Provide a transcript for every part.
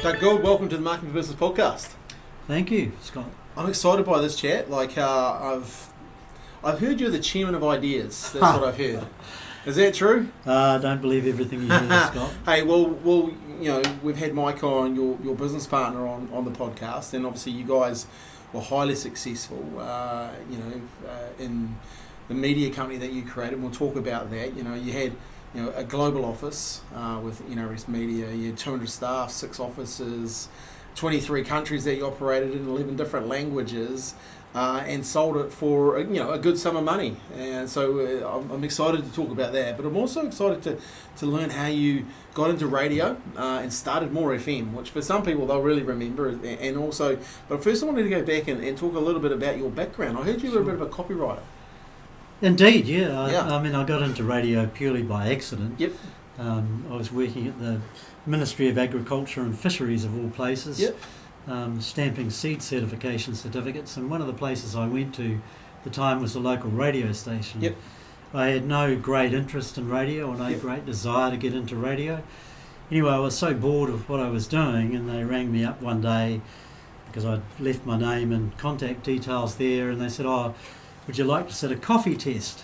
Doug Gould, welcome to the Marketing for Business podcast. Thank you, Scott. I'm excited by this chat. I've heard you're the chairman of ideas. That's what I've heard. Is that true? Don't believe everything you hear, Scott. Hey, well, we've had Mike on, your business partner, on the podcast, and obviously you guys were highly successful. In the media company that you created. We'll talk about that. You had a global office with Rest Media. You had 200 staff, 6 offices, 23 countries that you operated in, 11 different languages, and sold it for a good sum of money. And so I'm excited to talk about that. But I'm also excited to learn how you got into radio and started More FM, which for some people they'll really remember. And also, but first I wanted to go back and talk a little bit about your background. I heard you were a bit of a copywriter. Indeed, yeah. I got into radio purely by accident. Yep. I was working at the Ministry of Agriculture and Fisheries, of all places, Yep. Stamping seed certification certificates. And one of the places I went to at the time was a local radio station. Yep. I had no great interest in radio or no great desire to get into radio. Anyway, I was so bored of what I was doing, and they rang me up one day because I'd left my name and contact details there, and they said, would you like to sit a coffee test?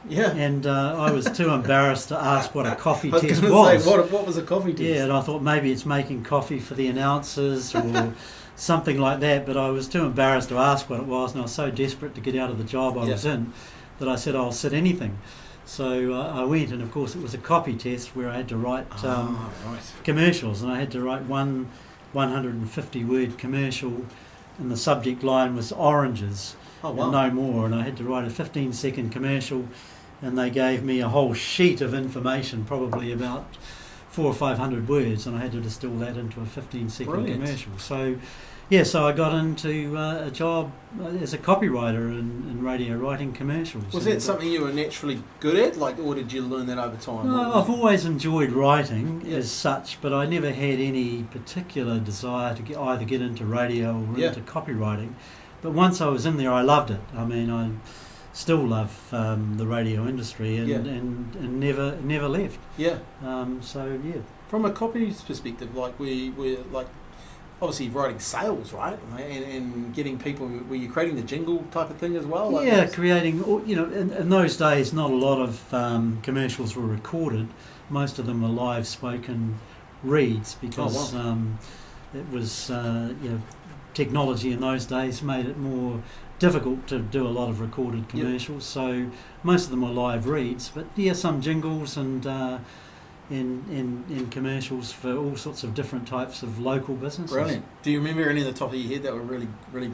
Yeah. And I was too embarrassed to ask what a coffee test was. was. Say, what was a coffee test? Yeah, and I thought maybe it's making coffee for the announcers or something like that, but I was too embarrassed to ask what it was, and I was so desperate to get out of the job I was in that I said, I'll sit anything. So I went, and of course it was a copy test where I had to write commercials, and I had to write one 150-word commercial, and the subject line was oranges. Oh, wow. And no more, and I had to write a 15-second commercial, and they gave me a whole sheet of information, probably about 400 or 500 words, and I had to distill that into a 15-second commercial. So I got into a job as a copywriter in radio, writing commercials. Was that something you were naturally good at, or did you learn that over time? No, I've always enjoyed writing as such, but I never had any particular desire to either get into radio or into copywriting. But once I was in there, I loved it. I mean, I still love the radio industry and never left. Yeah. From a copy's perspective, we're obviously writing sales, right? And getting people. Were you creating the jingle type of thing as well? Creating. In those days, not a lot of commercials were recorded. Most of them were live spoken reads because it was technology in those days made it more difficult to do a lot of recorded commercials, so most of them were live reads, but some jingles and in commercials for all sorts of different types of local businesses. Brilliant. Do you remember any of the top of your head that were really, really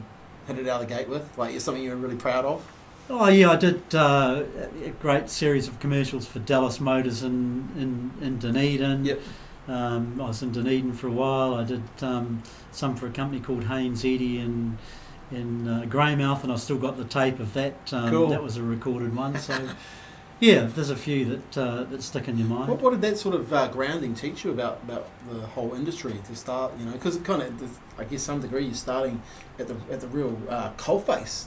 hit it out of the gate with? Something you were really proud of? Oh yeah, I did a great series of commercials for Dallas Motors in Dunedin. Yep. I was in Dunedin for a while. I did some for a company called Haynes Eddy in Greymouth, and I've still got the tape of that. Cool. That was a recorded one. So there's a few that stick in your mind. What did that sort of grounding teach you about the whole industry to start? Because it kind of, I guess, some degree you're starting at the real coalface.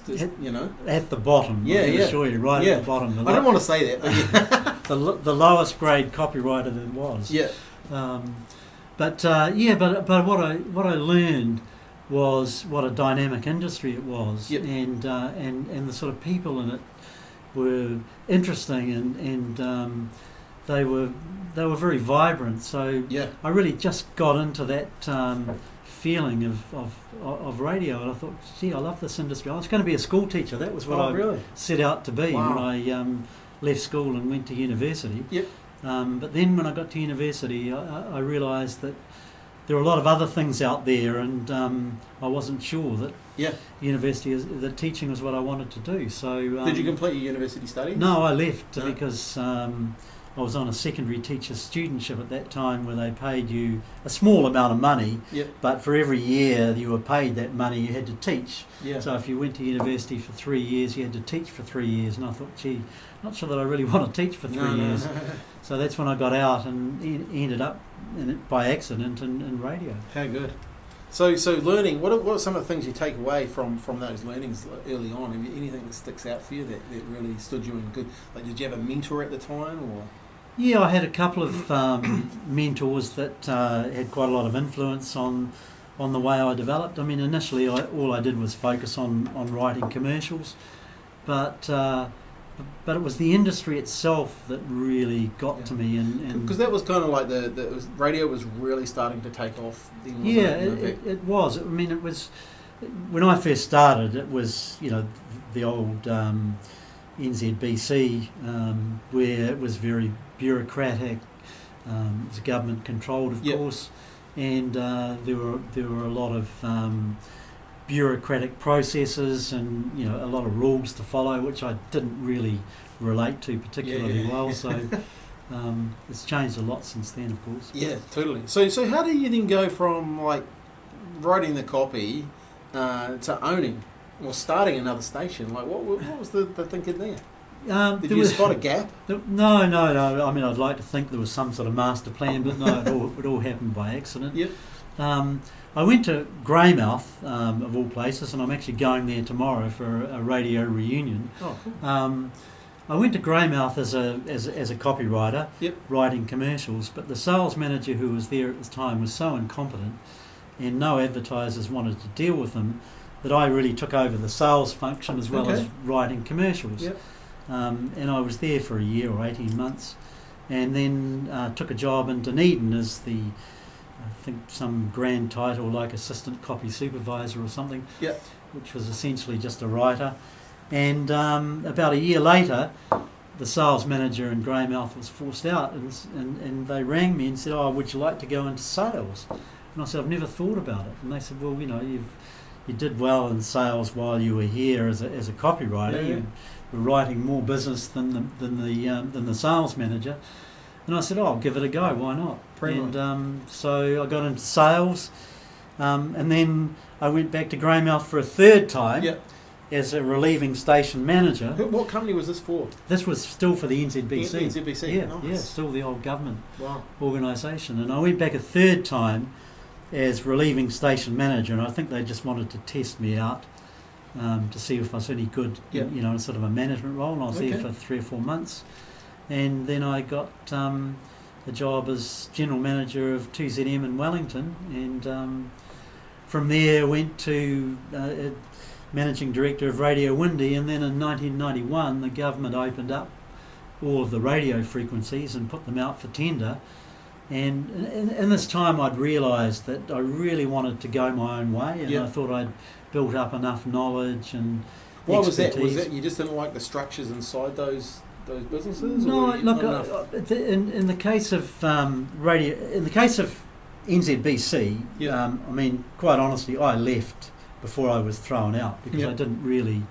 At the bottom. Yeah, I'm sure you're right at the bottom. I don't want to say that, but the lowest grade copywriter there was. Yeah. But what I learned was what a dynamic industry it was, and the sort of people in it were interesting, and they were very vibrant. So I really just got into that feeling of radio, and I thought, gee, I love this industry. I was going to be a school teacher. That was what I set out to be when I left school and went to university. Yep. But then when I got to university, I realised that there were a lot of other things out there, and I wasn't sure that university, that teaching was what I wanted to do. So did you complete your university studies? No, I left because I was on a secondary teacher studentship at that time, where they paid you a small amount of money, but for every year you were paid that money, you had to teach. So if you went to university for 3 years, you had to teach for 3 years, and I thought, gee, not sure that I really want to teach for 3 years. So that's when I got out and ended up by accident in radio. How good. So learning, what are some of the things you take away from those learnings early on? Anything that sticks out for you that really stood you in good? Did you have a mentor at the time, or? Yeah, I had a couple of mentors that had quite a lot of influence on the way I developed. I mean, initially all I did was focus on writing commercials, but it was the industry itself that really got to me. And because that was kind of like radio was really starting to take off. Then, it was. I mean, it was when I first started. It was the old NZBC where it was very bureaucratic. It was government controlled, of course, and there were a lot of bureaucratic processes and a lot of rules to follow, which I didn't really relate to particularly well. So it's changed a lot since then, of course. Yeah, totally. So how do you then go from like writing the copy to owning or starting another station? Like what was the thinking there? Did you spot a gap? No. I mean, I'd like to think there was some sort of master plan, but no, it all happened by accident. Yep. I went to Greymouth, of all places, and I'm actually going there tomorrow for a radio reunion. Oh, cool. I went to Greymouth as a copywriter, yep, writing commercials, but the sales manager who was there at the time was so incompetent, and no advertisers wanted to deal with him, that I really took over the sales function as well as writing commercials. Yep. And I was there for a year or 18 months, and then took a job in Dunedin as I think some grand title like assistant copy supervisor or something, which was essentially just a writer. And about a year later, the sales manager in Greymouth was forced out, and they rang me and said, "Oh, would you like to go into sales?" And I said, "I've never thought about it." And they said, "Well, you did well in sales while you were here as a copywriter. You were writing more business than the sales manager." And I said, "Oh, I'll give it a go. Why not?" So I got into sales, and then I went back to Greymouth for a third time as a relieving station manager. What company was this for? This was still for the NZBC. NZBC, nice. Still the old government organisation. And I went back a third time as relieving station manager, and I think they just wanted to test me out to see if I was any good, in sort of a management role. And I was there for 3 or 4 months. And then I got a job as general manager of 2ZM in Wellington, and from there went to managing director of Radio Windy. And then in 1991 the government opened up all of the radio frequencies and put them out for tender, and in this time I'd realised that I really wanted to go my own way, and I thought I'd built up enough knowledge and Why expertise. was that you just didn't like the structures inside those businesses? No, look, in the case of radio, in the case of NZBC, I mean, quite honestly, I left before I was thrown out because I didn't really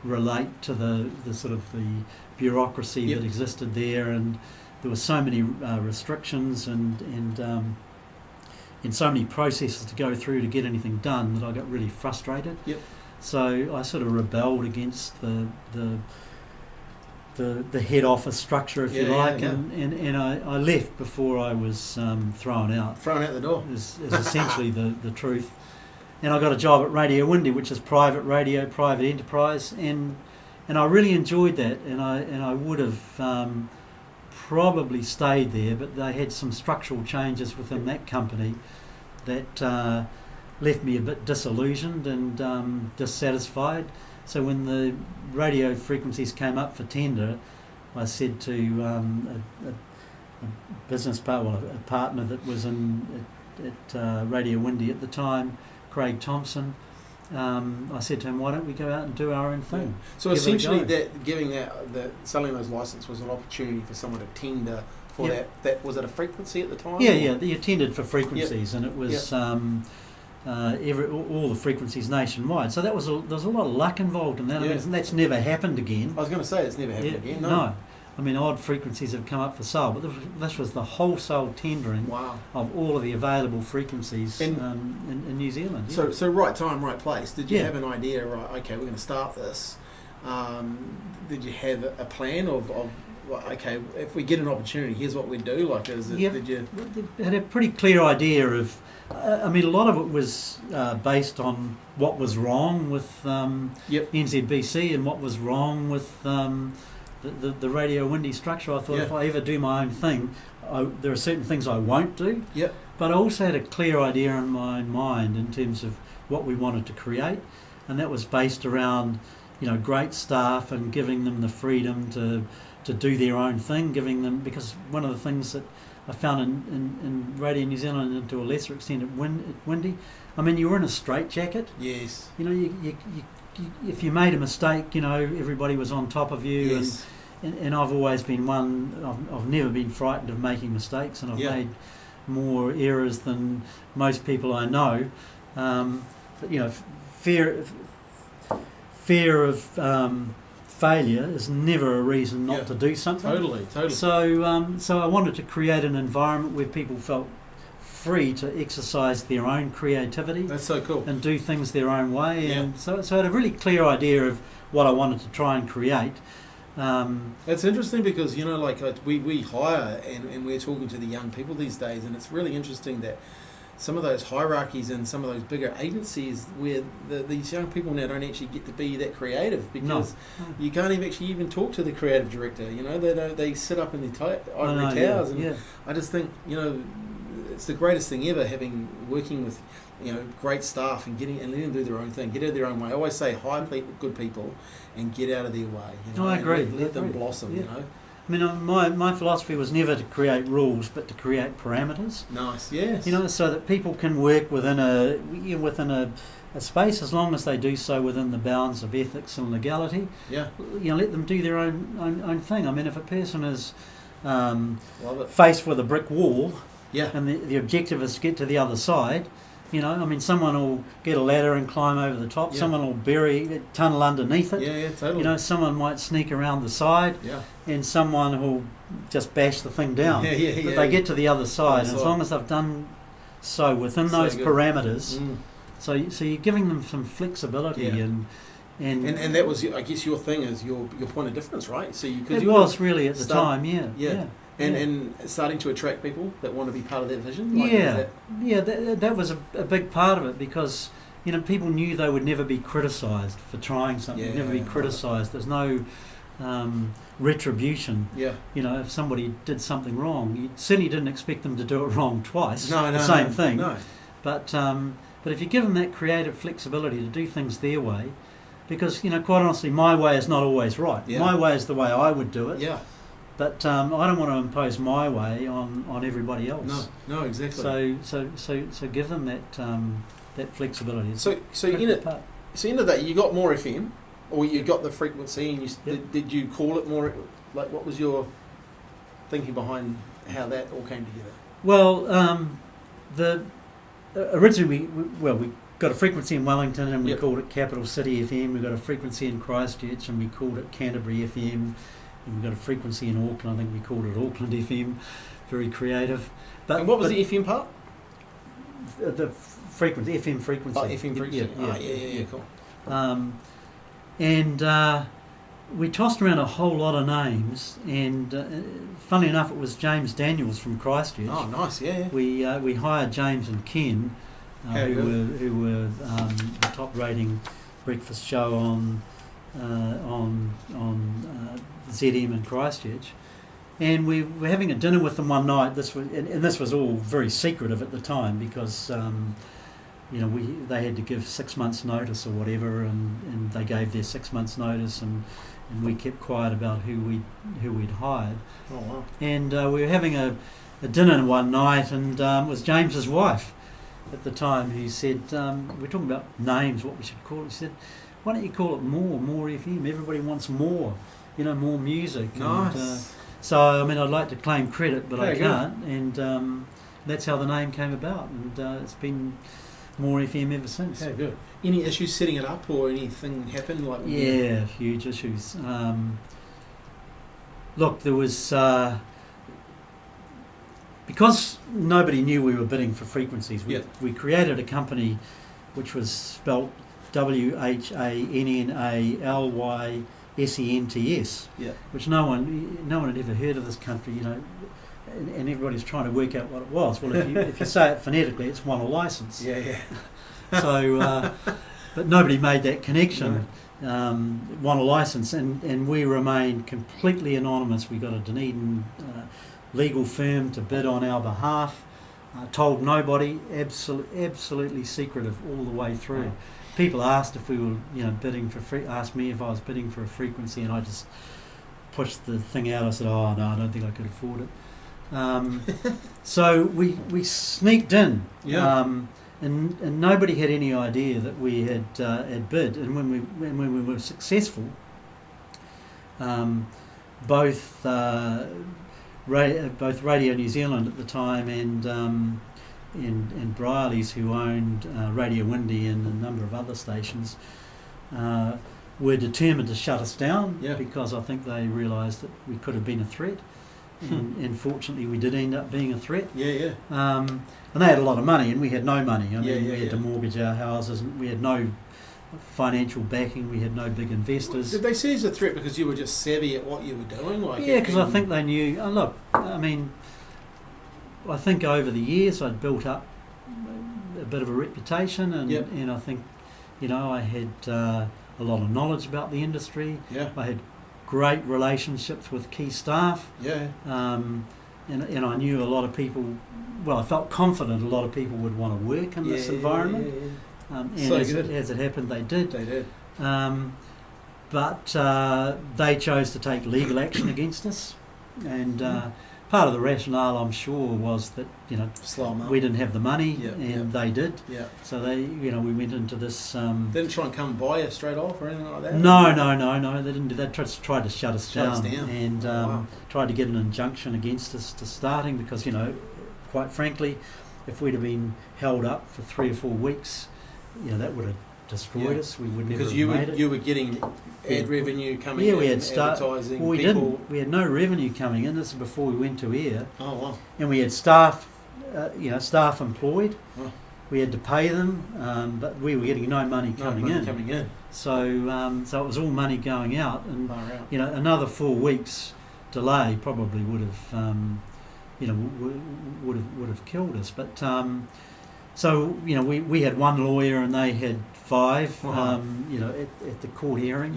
relate to the sort of the bureaucracy that existed there, and there were so many restrictions and so many processes to go through to get anything done that I got really frustrated. So I sort of rebelled against the head office structure, if you like, and I left before I was thrown out. Thrown out the door is essentially the truth. And I got a job at Radio Windy, which is private radio, private enterprise, and I really enjoyed that. And I would have probably stayed there, but they had some structural changes within that company that left me a bit disillusioned and dissatisfied. So when the radio frequencies came up for tender, I said to a business partner, a partner that was at Radio Windy at the time, Craig Thompson, I said to him, "Why don't we go out and do our own thing?" So essentially, selling those licenses was an opportunity for someone to tender for that. Was it a frequency at the time? You tendered for frequencies, and it was all the frequencies nationwide. So there's a lot of luck involved in that. I mean, that's never happened again. I was going to say it's never happened again. No. I mean, odd frequencies have come up for sale, but this was the wholesale tendering of all of the available frequencies in New Zealand. So right time, right place. Did you have an idea? Right, okay, we're going to start this. Did you have a plan of okay, if we get an opportunity, here's what we do? Like, did you had a pretty clear idea of? I mean, a lot of it was based on what was wrong with NZBC and what was wrong with the Radio Windy structure. I thought if I ever do my own thing, there are certain things I won't do. Yep. But I also had a clear idea in my mind in terms of what we wanted to create, and that was based around, great staff and giving them the freedom to do their own thing, giving them, because one of the things that I found in Radio New Zealand, and to a lesser extent at Windy, I mean, you were in a straitjacket. Yes. You if you made a mistake, everybody was on top of you. Yes. And I've always been one, I've never been frightened of making mistakes, and I've made more errors than most people I know. But, fear of failure is never a reason not to do something. Totally. So I wanted to create an environment where people felt free to exercise their own creativity. That's so cool. And do things their own way. And so I had a really clear idea of what I wanted to try and create. It's interesting because, we hire and we're talking to the young people these days, and it's really interesting that some of those hierarchies and some of those bigger agencies where these young people now don't actually get to be that creative, because you can't even talk to the creative director. They sit up in their ivory towers, and I just think it's the greatest thing ever, working with great staff and letting them do their own thing, get out of their own way. I always say hire good people and get out of their way. I agree. Let them blossom. I mean, my philosophy was never to create rules, but to create parameters. Nice, yes. So that people can work within a space, as long as they do so within the bounds of ethics and legality. Yeah. Let them do their own thing. I mean, if a person is faced with a brick wall, and the objective is to get to the other side, someone will get a ladder and climb over the top. Yeah. Someone will tunnel underneath it. Yeah, totally. Someone might sneak around the side. Yeah. And someone will just bash the thing down. But they get to the other side, and as long as they've done so within those parameters, so you're giving them some flexibility and that was, I guess, your thing is your point of difference, right? So it was really at the time, And starting to attract people that want to be part of that vision? That was a big part of it, because people knew they would never be criticised for trying something, never be criticised. There's no retribution. If somebody did something wrong, you certainly didn't expect them to do it wrong twice. The same thing. No. But if you give them that creative flexibility to do things their way, because quite honestly, my way is not always right. My way is the way I would do it. But I don't want to impose my way on everybody else. No, exactly. So give them that flexibility. So in the end of that, you got more FM, or you got the frequency, and did you call it more? Like, what was your thinking behind how that all came together? Well, originally we got a frequency in Wellington, and we called it Capital City FM. We got a frequency in Christchurch, and we called it Canterbury FM. And we got a frequency in Auckland. I think we called it Auckland FM. Very creative. And what was the FM part? The frequency, FM frequency. Oh, FM frequency. Cool. And we tossed around a whole lot of names, and funnily enough, it was James Daniels from Christchurch. Oh, nice, yeah. We hired James and Ken, who were the top rating breakfast show on ZM in Christchurch, and we were having a dinner with them one night. This was all very secretive at the time, because they had to give 6 months notice or whatever, and they gave their 6 months notice, and we kept quiet about who we'd hired. Oh wow! And we were having a dinner one night, and it was James's wife at the time who said, we're talking about names, what we should call it. She said, why don't you call it more FM? Everybody wants more, more music. Nice. And, so, I'd like to claim credit, but I can't. Good. And that's how the name came about. And it's been More FM ever since. Okay, good. Any issues setting it up, or anything happen? Huge issues. Look, there was... because nobody knew we were bidding for frequencies, we created a company which was spelt WHANNALYSENTS, which no one had ever heard of this country, and everybody's trying to work out what it was. Well, if you say it phonetically, it's one a license. Yeah. So, but nobody made that connection. Won a license, and we remained completely anonymous. We got a Dunedin legal firm to bid on our behalf. Told nobody, absolutely secretive all the way through. Wow. People asked if we were, bidding for asked me if I was bidding for a frequency, and I just pushed the thing out. I said, "Oh no, I don't think I could afford it." So we sneaked in, and nobody had any idea that we had bid. And when we were successful, both Radio New Zealand at the time and Briley's, who owned Radio Windy and a number of other stations, were determined to shut us down because I think they realised that we could have been a threat. And fortunately we did end up being a threat. And they had a lot of money and we had no money. I mean, we had to mortgage our houses, and we had no financial backing, we had no big investors. Did they see as a threat because you were just savvy at what you were doing? Because I think they knew. Look, I mean, I think over the years I'd built up a bit of a reputation, and I think, I had a lot of knowledge about the industry. I had great relationships with key staff. And I knew a lot of people. Well, I felt confident a lot of people would want to work in this environment. And so as it happened, they did. But they chose to take legal action against us, and part of the rationale, I'm sure, was that we didn't have the money, they did. So they, we went into this. They didn't try and come buy us straight off or anything like that. No, they didn't do that. Tried to shut us down, and tried to get an injunction against us to starting, because quite frankly, if we'd have been held up for 3 or 4 weeks, that would have destroyed us. We would never have made it. You were getting ad revenue coming in, we had advertising. Well, we didn't. We had no revenue coming in. This is before we went to air. Oh wow! And we had staff, staff employed. Oh. We had to pay them, but we were getting no money coming in. So it was all money going out, and another 4 weeks delay probably would have, would have killed us. But so we had one lawyer and they had 5. At the court hearing.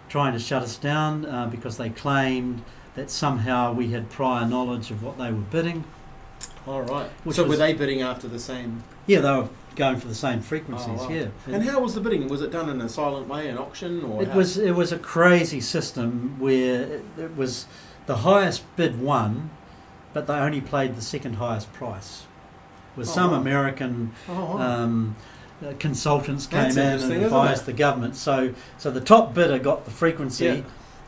Trying to shut us down because they claimed that somehow we had prior knowledge of what they were bidding. All right. So were they bidding after the same? Yeah, they were going for the same frequencies. Oh, wow. And how was the bidding? Was it done in a silent way, an auction, or it was a crazy system where it was the highest bid won, but they only played the second highest price. With some American consultants came in and advised the government. So the top bidder got the frequency,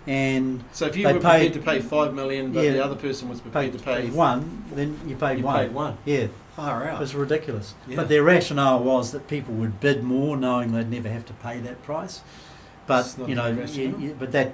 and so if you were prepared to pay $5 million, but the other person was prepared to pay one, then you paid one. Paid one. Yeah, far out. It was ridiculous. But their rationale was that people would bid more, knowing they'd never have to pay that price. But but that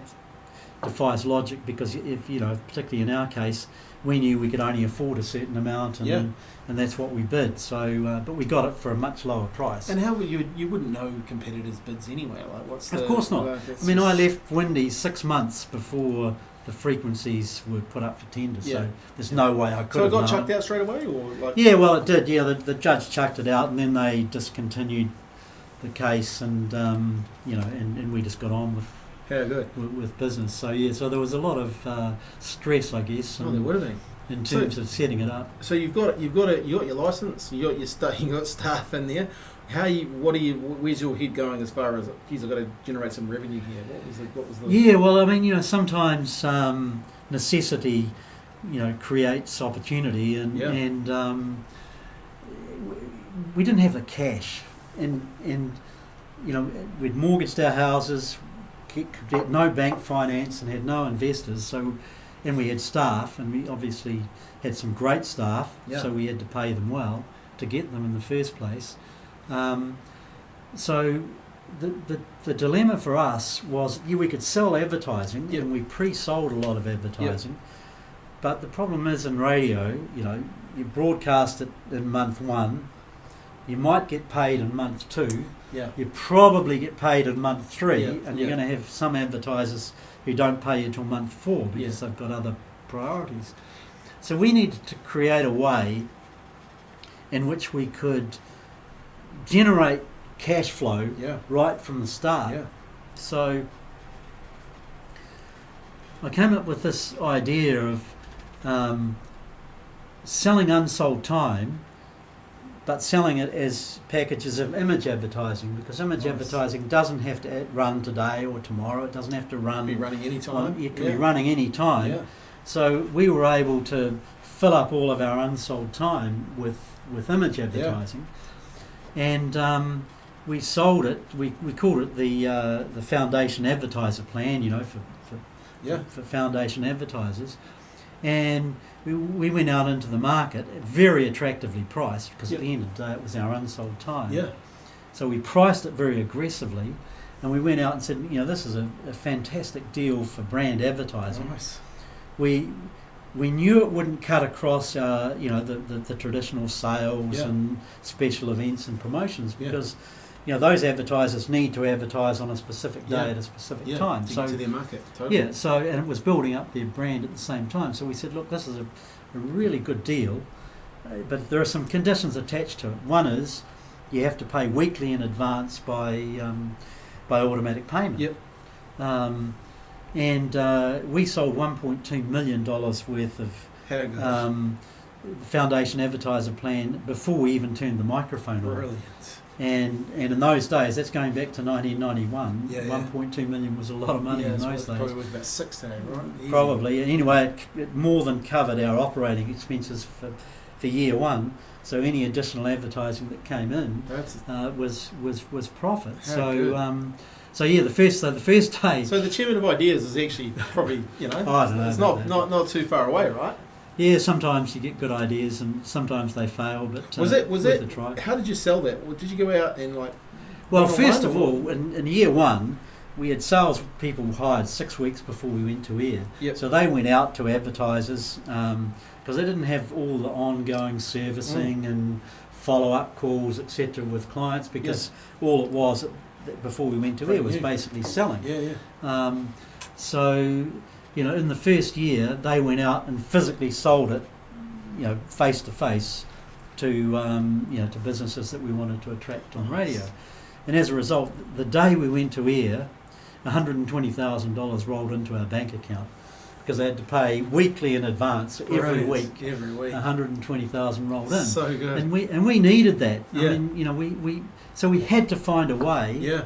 defies logic, because if particularly in our case, we knew we could only afford a certain amount, and that's what we bid. So, but we got it for a much lower price. And how would you wouldn't know competitors' bids anyway? Like, of course not. I mean, I left Windy 6 months before the frequencies were put up for tender. So there's no way I could. So it got chucked out straight away, or like? Yeah, well, it did. Yeah, the judge chucked it out, and then they discontinued the case, and and we just got on with. How good. With business. So there was a lot of stress, I guess. There would have been. In terms of setting it up. So you got your license, you got staff in there. Where's your head going as far as, geez, I've got to generate some revenue here? What was the? Yeah, well, I mean, sometimes necessity, creates opportunity, and we didn't have the cash, and we'd mortgaged our houses, could get no bank finance, and had no investors. So, and we had staff, and we obviously had some great staff. So we had to pay them well to get them in the first place. So the dilemma for us was, we could sell advertising, and we pre-sold a lot of advertising. But the problem is, in radio, you broadcast it in month 1, you might get paid in month 2. You probably get paid in month 3, and you're going to have some advertisers who don't pay you until month 4 because they've got other priorities. So we needed to create a way in which we could generate cash flow right from the start. Yeah. So I came up with this idea of selling unsold time, but selling it as packages of image advertising, because image advertising doesn't have to run today or tomorrow. It doesn't have to run. Be running any time. It can be running any time. Yeah. So we were able to fill up all of our unsold time with image advertising, and we sold it. We called it the foundation advertiser plan. For foundation advertisers, and we went out into the market very attractively priced, because at the end of the day it was our unsold time. Yeah. So we priced it very aggressively, and we went out and said, this is a fantastic deal for brand advertising. Nice. We knew it wouldn't cut across the traditional sales and special events and promotions, because those advertisers need to advertise on a specific day at a specific time. To get to their market. Totally. And it was building up their brand at the same time. So we said, look, this is a really good deal, but there are some conditions attached to it. One is you have to pay weekly in advance by automatic payment. Yep. We sold $1.2 million worth of foundation advertiser plan before we even turned the microphone on. Brilliant. And in those days, that's going back to 1991, 1.2 million was a lot of money in those days. Probably worth about 6 today, right? Easy. Probably. Anyway, it more than covered our operating expenses for year one. So any additional advertising that came in was profit. The first day. So the chairman of ideas is actually probably I don't know. It's not too far away, right? Yeah, sometimes you get good ideas and sometimes they fail, but was it? A try. How did you sell that? Did you go out and Well, first of all, in year one, we had sales people hired 6 weeks before we went to air. Yep. So they went out to advertisers because they didn't have all the ongoing servicing and follow-up calls, etc., with clients, because all it was before we went to air was basically selling. In the first year, they went out and physically sold it, face to face, to businesses that we wanted to attract on radio. And as a result, the day we went to air, $120,000 rolled into our bank account, because they had to pay weekly in advance every week. $120,000 rolled in. So good. And we needed that. Yeah. I mean, so we had to find a way.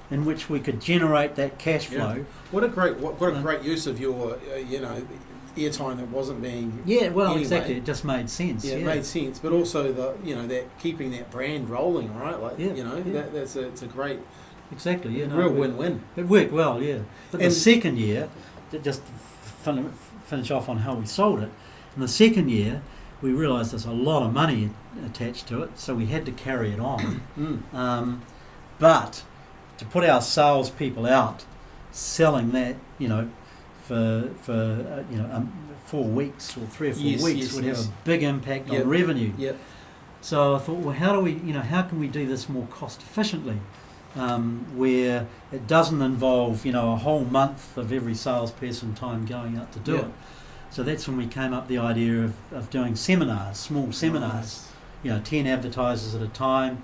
In which we could generate that cash flow. Yeah. What a great use of your airtime that wasn't being. Yeah, well, exactly. It just made sense. Yeah, it made sense. But also that keeping that brand rolling, right? It's a great. Exactly. Real win-win. It worked well, yeah. But the second year, just to finish off on how we sold it. In the second year, we realised there's a lot of money attached to it, so we had to carry it on. But to put our salespeople out selling that, for 4 weeks or 3 or 4 weeks would have a big impact on revenue. Yep. So I thought, well, how can we do this more cost efficiently, where it doesn't involve, a whole month of every salesperson time going out to do it. So that's when we came up with the idea of doing seminars, small seminars, 10 advertisers at a time.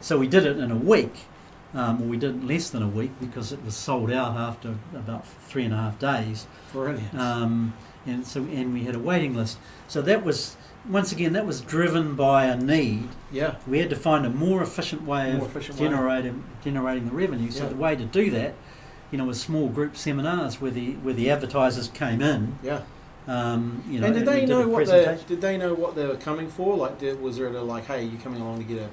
So we did it in a week. We did less than a week, because it was sold out after about 3.5 days. Brilliant. And we had a waiting list. So that was, once again, that was driven by a need. Yeah. We had to find a more efficient way of generating the revenue. So the way to do that, was small group seminars where the advertisers came in. Yeah. And did they know what they were coming for? Was there hey, you're coming along to get a.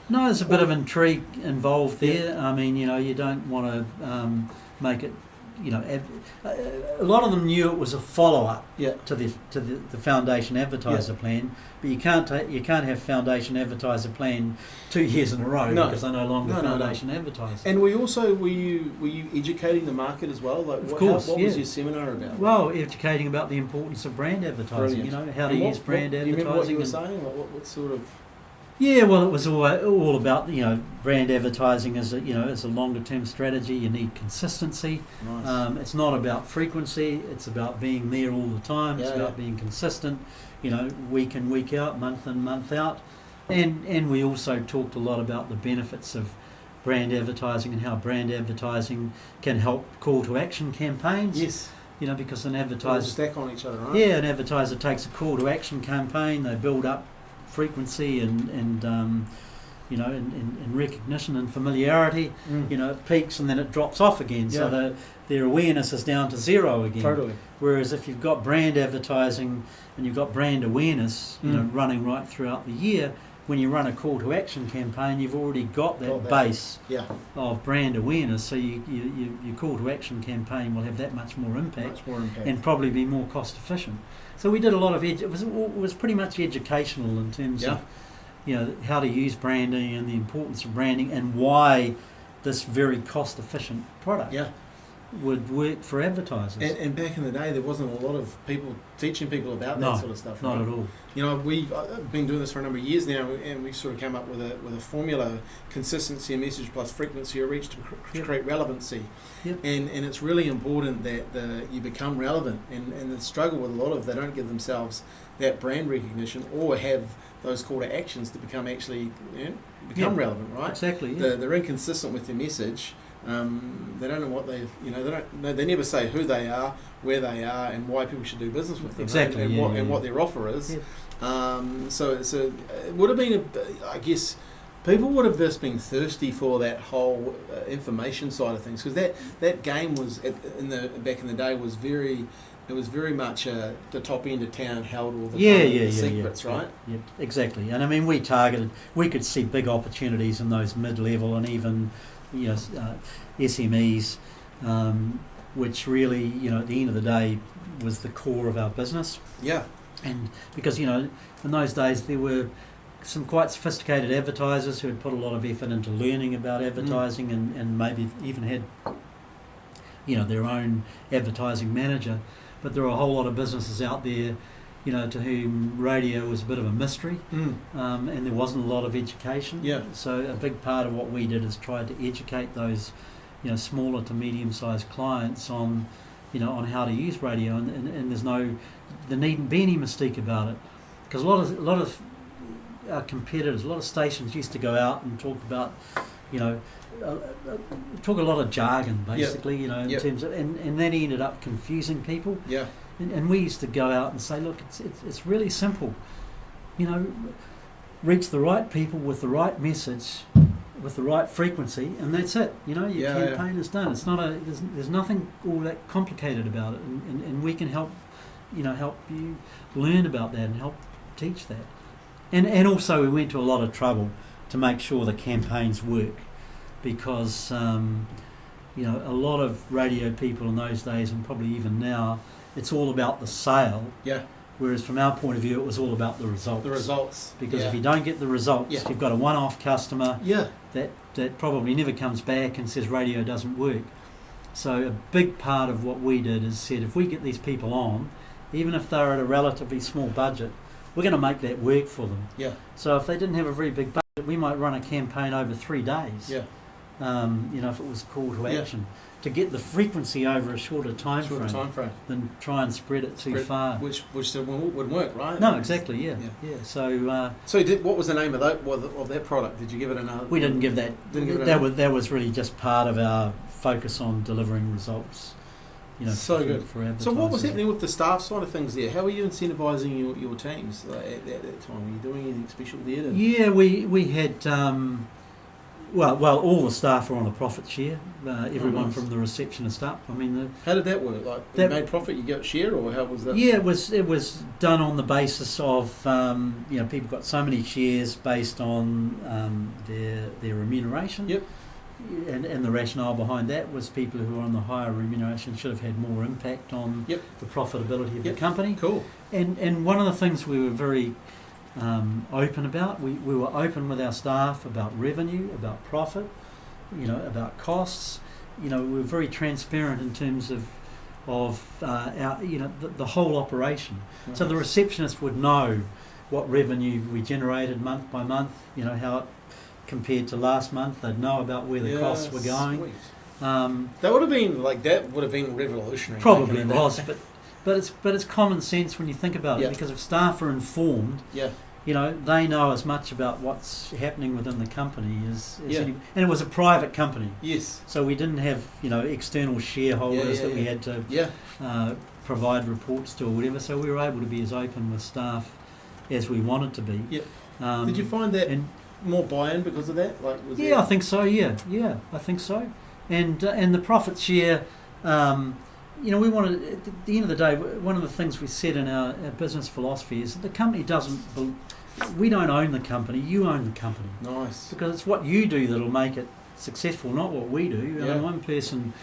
No, there's a bit of intrigue involved there. I mean, you don't want to make it. A lot of them knew it was a follow-up to the foundation advertiser plan, but you can't have foundation advertiser plan 2 years in a row because they're no longer foundation advertisers. And were you educating the market as well? Of course, what was your seminar about? Well, educating about the importance of brand advertising. Brilliant. How to use brand advertising. Do you remember what you were saying? What sort of? Yeah, well, it was all about brand advertising as a longer term strategy. You need consistency. Nice. It's not about frequency. It's about being there all the time. It's about being consistent. Week in, week out, month in, month out. And we also talked a lot about the benefits of brand advertising and how brand advertising can help call to action campaigns. Yes. You know, because an They all advertiser, stack on each other, right? yeah, an advertiser takes a call to action campaign, they build up frequency and recognition and familiarity. Mm. You know, it peaks and then it drops off again, so Yeah. their awareness is down to zero again. Totally. Whereas if you've got brand advertising and you've got brand awareness, you know, running right throughout the year, when you run a call to action campaign, you've already got that base Yeah. of brand awareness, so your call to action campaign will have that much more impact. Much more impact. And probably be more cost efficient. So we did a lot of it was pretty much educational in terms Yeah. of, you know, how to use branding and the importance of branding and why this very cost efficient product Yeah. would work for advertisers. And back in the day, there wasn't a lot of people teaching people about that sort of stuff. Not right? at all. You know, we've been doing this for a number of years now, and we sort of came up with a formula: consistency of message plus frequency of reach to create relevancy. Yep. And it's really important that you become relevant. And the struggle with a lot of, they don't give themselves that brand recognition or have those call to actions to become actually become relevant, right? Exactly. Yeah. They're inconsistent with their message. They don't know what they never say who they are, where they are, and why people should do business with them. Exactly, And what their offer is. Yeah. So it would have been, I guess, people would have just been thirsty for that whole information side of things, because that game was back in the day was very. It was very much the top end of town held all the secrets, right? Yeah, exactly. And I mean, we could see big opportunities in those mid-level and even, you know, SMEs, which really, you know, at the end of the day was the core of our business. Yeah. And because, you know, in those days there were some quite sophisticated advertisers who had put a lot of effort into learning about advertising and maybe even had, you know, their own advertising manager. But there are a whole lot of businesses out there, you know, to whom radio was a bit of a mystery, and there wasn't a lot of education. Yeah. So a big part of what we did is try to educate those, you know, smaller to medium-sized clients on, you know, on how to use radio, and there needn't be any mystique about it, because a lot of our competitors, a lot of stations used to go out and talk about, you know, talk a lot of jargon, basically, you know, in terms of, and that ended up confusing people. Yeah. And we used to go out and say, look, it's really simple, you know, reach the right people with the right message, with the right frequency, and that's it. You know, your campaign is done. It's not there's nothing all that complicated about it, and we can help you learn about that and help teach that. And also we went to a lot of trouble to make sure the campaigns work. Because you know, a lot of radio people in those days, and probably even now, it's all about the sale. Yeah. Whereas from our point of view, it was all about the results. The results. Because if you don't get the results, you've got a one-off customer that probably never comes back and says radio doesn't work. So a big part of what we did is said, if we get these people on, even if they're at a relatively small budget, we're going to make that work for them. Yeah. So if they didn't have a very big budget, we might run a campaign over 3 days. Yeah. You know, if it was a call to action, to get the frequency over a shorter time frame than try and spread it too far. Which wouldn't work, right? No, exactly. Yeah. So what was the name of that product? Did you give it another? We didn't give that. That was really just part of our focus on delivering results. You know, so good for advertising. So what was happening with the staff side of things there? How were you incentivising your teams at that time? Were you doing anything special there? Yeah, we had. Well, all the staff were on a profit share. Everyone from the receptionist up. I mean, how did that work? Like, you made profit, you got share, or how was that? Yeah, it was done on the basis of you know, people got so many shares based on their remuneration. Yep. And the rationale behind that was people who were on the higher remuneration should have had more impact on the profitability of the company. Cool. And one of the things we were very open about. We were open with our staff about revenue, about profit, you know, about costs. You know, we were very transparent in terms of our, you know, the whole operation. Nice. So the receptionist would know what revenue we generated month by month. You know, how it compared to last month. They'd know about where the costs were going. That would have been revolutionary. Probably was, but it's common sense when you think about it, because if staff are informed, they know as much about what's happening within the company as Yeah. any, and it was a private company. Yes. So we didn't have, external shareholders that we had to provide reports to or whatever. So we were able to be as open with staff as we wanted to be. Yeah. Did you find that more buy-in because of that? I think so. Yeah, I think so. And the profit share, we wanted, at the end of the day, one of the things we said in our business philosophy is that the company we don't own the company, you own the company. Nice. Because it's what you do that'll make it successful, not what we do. Yeah. One person,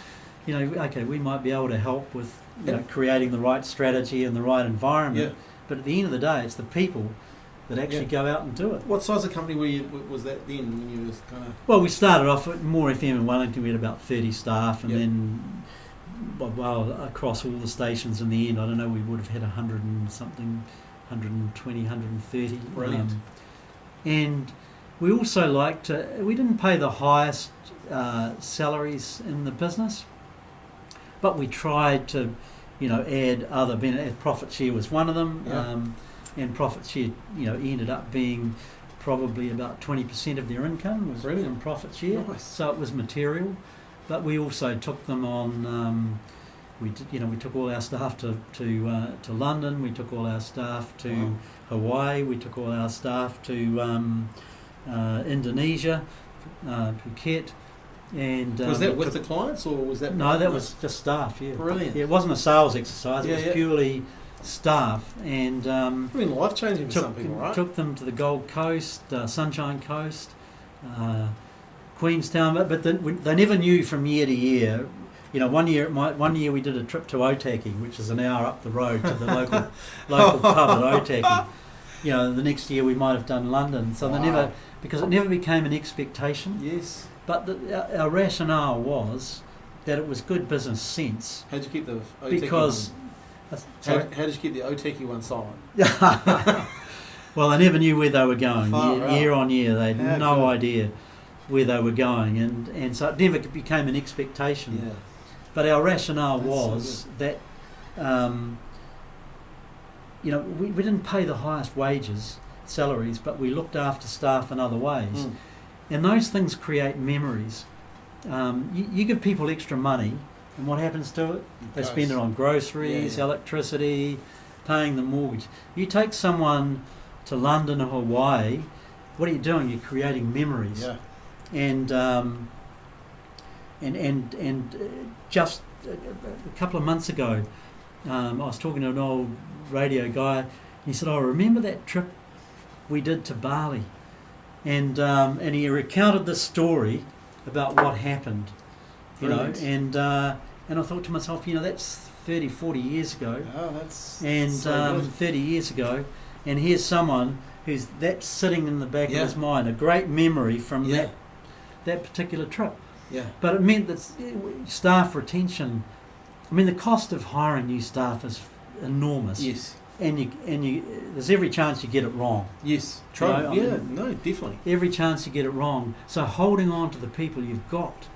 we might be able to help with creating the right strategy and the right environment, but at the end of the day, it's the people that actually go out and do it. What size of company was that then when you was kind of... Well, we started off at More FM in Wellington. We had about 30 staff, and then, across all the stations in the end, I don't know, we would have had 100 and something, 120, 130. Brilliant. And we also we didn't pay the highest salaries in the business, but we tried to, add other benefits. Profit share was one of them. Yeah. And profit share, ended up being probably about 20% of their income was from profit share. Nice. So it was material, but we also took them on. We took all our staff to London. We took all our staff to Hawaii. We took all our staff to Indonesia, Phuket. And was that with the clients or was that? No, that was just staff. Yeah, brilliant. Yeah, it wasn't a sales exercise. It was purely staff, and life changing for some people, right? Took them to the Gold Coast, Sunshine Coast, Queenstown, but they never knew from year to year. One year we did a trip to Otaki, which is an hour up the road to the local pub at Otaki. The next year we might have done London, so because it never became an expectation. Yes. But our rationale was that it was good business sense. How'd you keep the Otaki because how did you keep the Otaki one silent? Well, they never knew where they were going. Year on year, they had no idea where they were going, and so it never became an expectation. Yeah. But our rationale was that we didn't pay the highest salaries, but we looked after staff in other ways. And those things create memories. You give people extra money, and what happens to it? They spend it on groceries, electricity, paying the mortgage. You take someone to London or Hawaii, what are you doing? You're creating memories. Yeah. And just a couple of months ago, I was talking to an old radio guy, and he said, remember that trip we did to Bali? And he recounted this story about what happened, and I thought to myself, that's 30, 40 years ago. Oh, that's 30 years ago, and here's someone that's sitting in the back of his mind, a great memory from that particular trip. Yeah. But it meant that staff retention, the cost of hiring new staff is enormous. Yes. And you there's every chance you get it wrong. Yes. True. No, definitely. Every chance you get it wrong. So holding on to the people you've got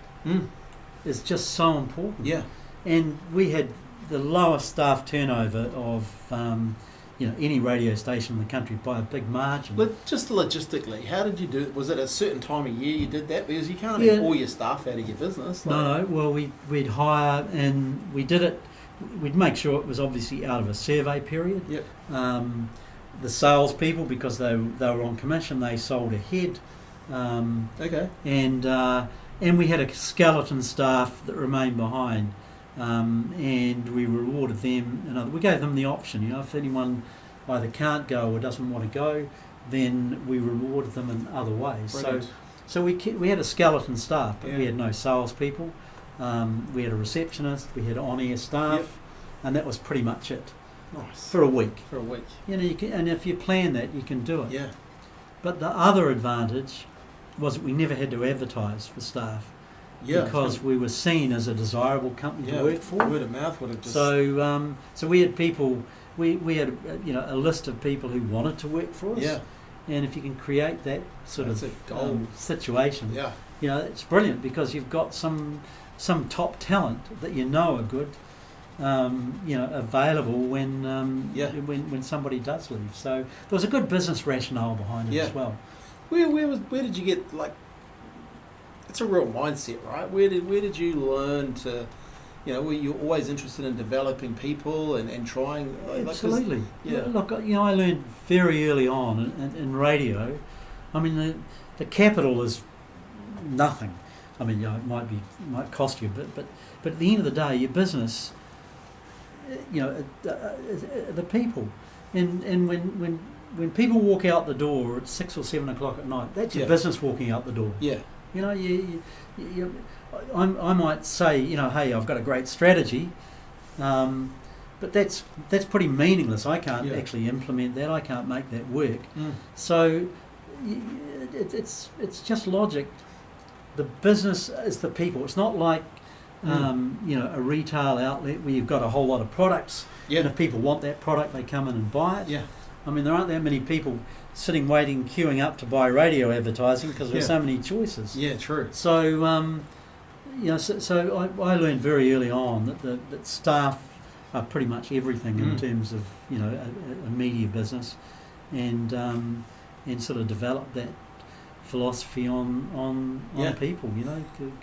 is just so important. Yeah. And we had the lowest staff turnover of any radio station in the country by a big margin. Just logistically, how did you do it? Was it a certain time of year you did that? Because you can't have all your staff out of your business. No. Well, we'd hire, and we did it. We'd make sure it was obviously out of a survey period. Yep. The salespeople, because they were on commission, they sold ahead. Okay. And we had a skeleton staff that remained behind, and we rewarded them. We gave them the option. If anyone either can't go or doesn't want to go, then we rewarded them in other ways. Brilliant. So we had a skeleton staff, but we had no salespeople. We had a receptionist, we had on-air staff, and that was pretty much it. Nice. For a week. You can, and if you plan that, you can do it. Yeah. But the other advantage was that we never had to advertise for staff. Yeah. Because we were seen as a desirable company to work for. Word of mouth would have just... So we had people, we had a list of people who wanted to work for us. Yeah. And if you can create that sort That's of a goal. situation, it's brilliant, because you've got some top talent that are good, available when Yeah. when somebody does leave. So there was a good business rationale behind it Yeah. as well. Where did you get, like, it's a real mindset, right? Where did you learn to, were you always interested in developing people and trying? Absolutely. Yeah. Look, I learned very early on in radio. I mean, the capital is nothing. I mean, it might cost you a bit, but at the end of the day, your business, the people, and when people walk out the door at 6 or 7 o'clock at night, that's your business walking out the door. Yeah. I might say, hey, I've got a great strategy, but that's pretty meaningless. I can't actually implement that. I can't make that work. So it's just logic. The business is the people. It's not like a retail outlet where you've got a whole lot of products, and if people want that product, they come in and buy it. Yeah. I mean, there aren't that many people sitting waiting, queuing up to buy radio advertising because there's so many choices. Yeah, true. So, so I learned very early on that staff are pretty much everything in terms of a media business, and sort of develop that philosophy on people.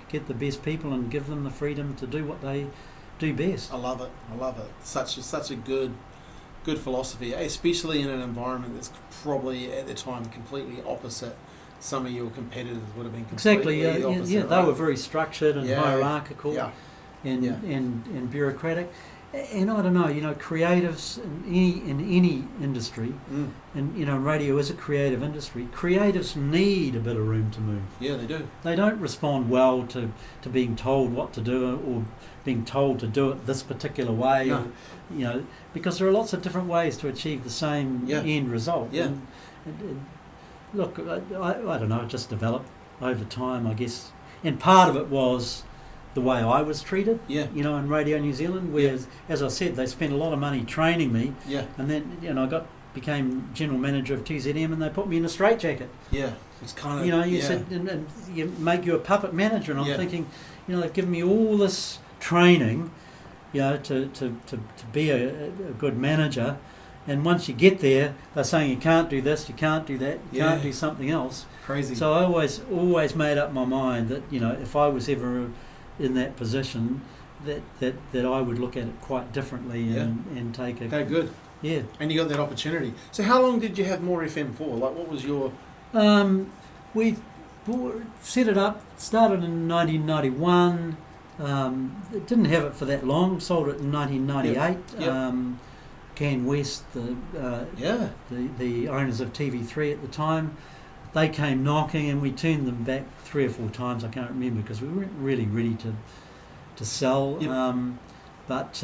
Get the best people and give them the freedom to do what they do best. I love it. Such a good philosophy, especially in an environment that's probably at the time completely opposite. Some of your competitors would have been completely opposite. Right? They were very structured and hierarchical, and bureaucratic. And I don't know, creatives in any industry, and radio is a creative industry. Creatives need a bit of room to move. Yeah, they do. They don't respond well to being told what to do or being told to do it this particular way. No. Or, because there are lots of different ways to achieve the same end result. Yeah. And look, I don't know, it just developed over time, I guess. And part of it was the way I was treated, in Radio New Zealand, whereas, as I said, they spent a lot of money training me, and then, I became general manager of TZM, and they put me in a straitjacket. Yeah, it's kind of, you said, and you make you a puppet manager, and I'm thinking, they've given me all this training, to be a good manager, and once you get there, they're saying you can't do this, you can't do that, you can't do something else. Crazy. So I always made up my mind that, if I was ever in that position, that I would look at it quite differently and take a... Okay, good. Yeah. And you got that opportunity. So how long did you have More FM for? Like, what was your... We set it up, started in 1991. Didn't have it for that long, sold it in 1998. Yep. Can West, the owners of TV3 at the time, they came knocking, and we turned them back 3 or 4 times. I can't remember because we weren't really ready to sell. Yep. But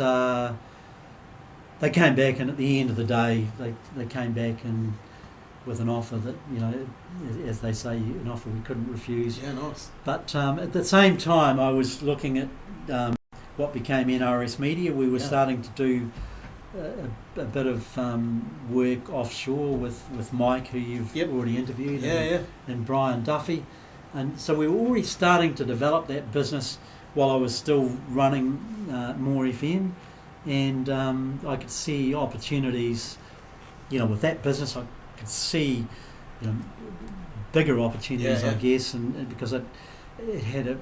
they came back, and at the end of the day, they came back and with an offer that, as they say, an offer we couldn't refuse. Yeah, nice. But at the same time, I was looking at what became NRS Media. We were starting to do a bit of work offshore with Mike, who you've already interviewed, and Brian Duffy. And so we were already starting to develop that business while I was still running More FM. And I could see opportunities, with that business. I could see, bigger opportunities, I guess, and because it had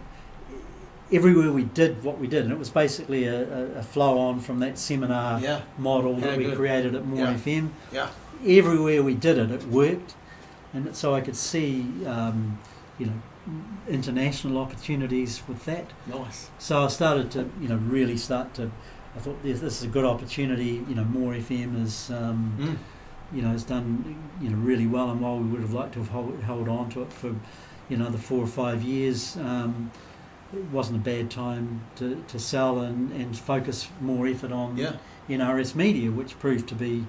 everywhere we did what we did, and it was basically a flow on from that seminar model that we created at More FM. Yeah. Everywhere we did it, it worked, and so I could see, international opportunities with that. Nice. So I started to, really start to. I thought this is a good opportunity. More FM is, has done, really well, and while we would have liked to have held on to it for, the 4 or 5 years, it wasn't a bad time to sell and focus more effort on NRS Media, which proved to be,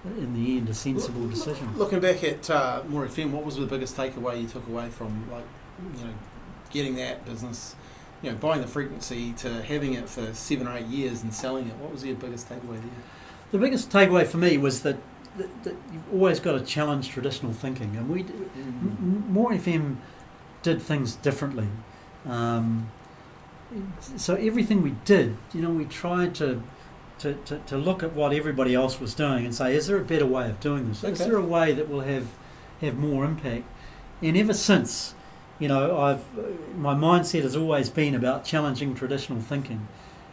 in the end, a sensible decision. Looking back at More FM, what was the biggest takeaway you took away from, getting that business, buying the frequency to having it for 7 or 8 years and selling it? What was your biggest takeaway there? The biggest takeaway for me was that you've always got to challenge traditional thinking, and More FM did things differently. so everything we did, we tried to look at what everybody else was doing and say, is there a better way of doing this? Okay. Is there a way that will have more impact? And ever since, my mindset has always been about challenging traditional thinking,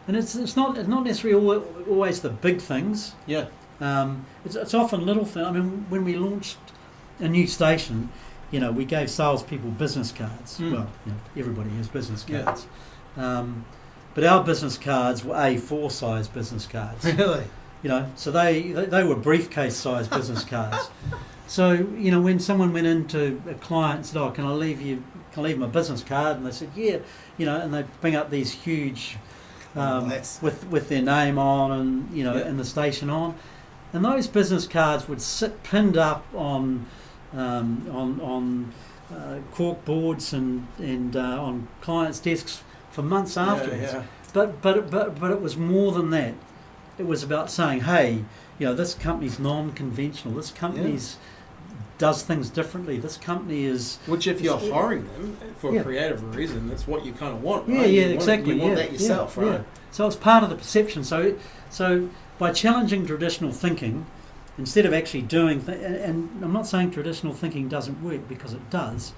and it's not necessarily always the big things. Yeah. It's often little things. I mean, when we launched a new station, we gave salespeople business cards. Mm. Well, everybody has business Yeah. cards. But our business cards were A4 size business cards. Really? So they were briefcase size business cards. So when someone went into a client and said, "Oh, can I leave my business card?" and they said, "Yeah," and they bring up these huge with their name on and and the station on, and those business cards would sit pinned up on cork boards and on clients' desks for months afterwards. Yeah. But it was more than that. It was about saying, hey, this company's non-conventional. This company's does things differently. This company is... Which if you're hiring them for a creative reason, that's what you kind of want, right? Exactly. You want that yourself, right? Yeah. So it's part of the perception. So by challenging traditional thinking, instead of actually doing... and I'm not saying traditional thinking doesn't work, because it does.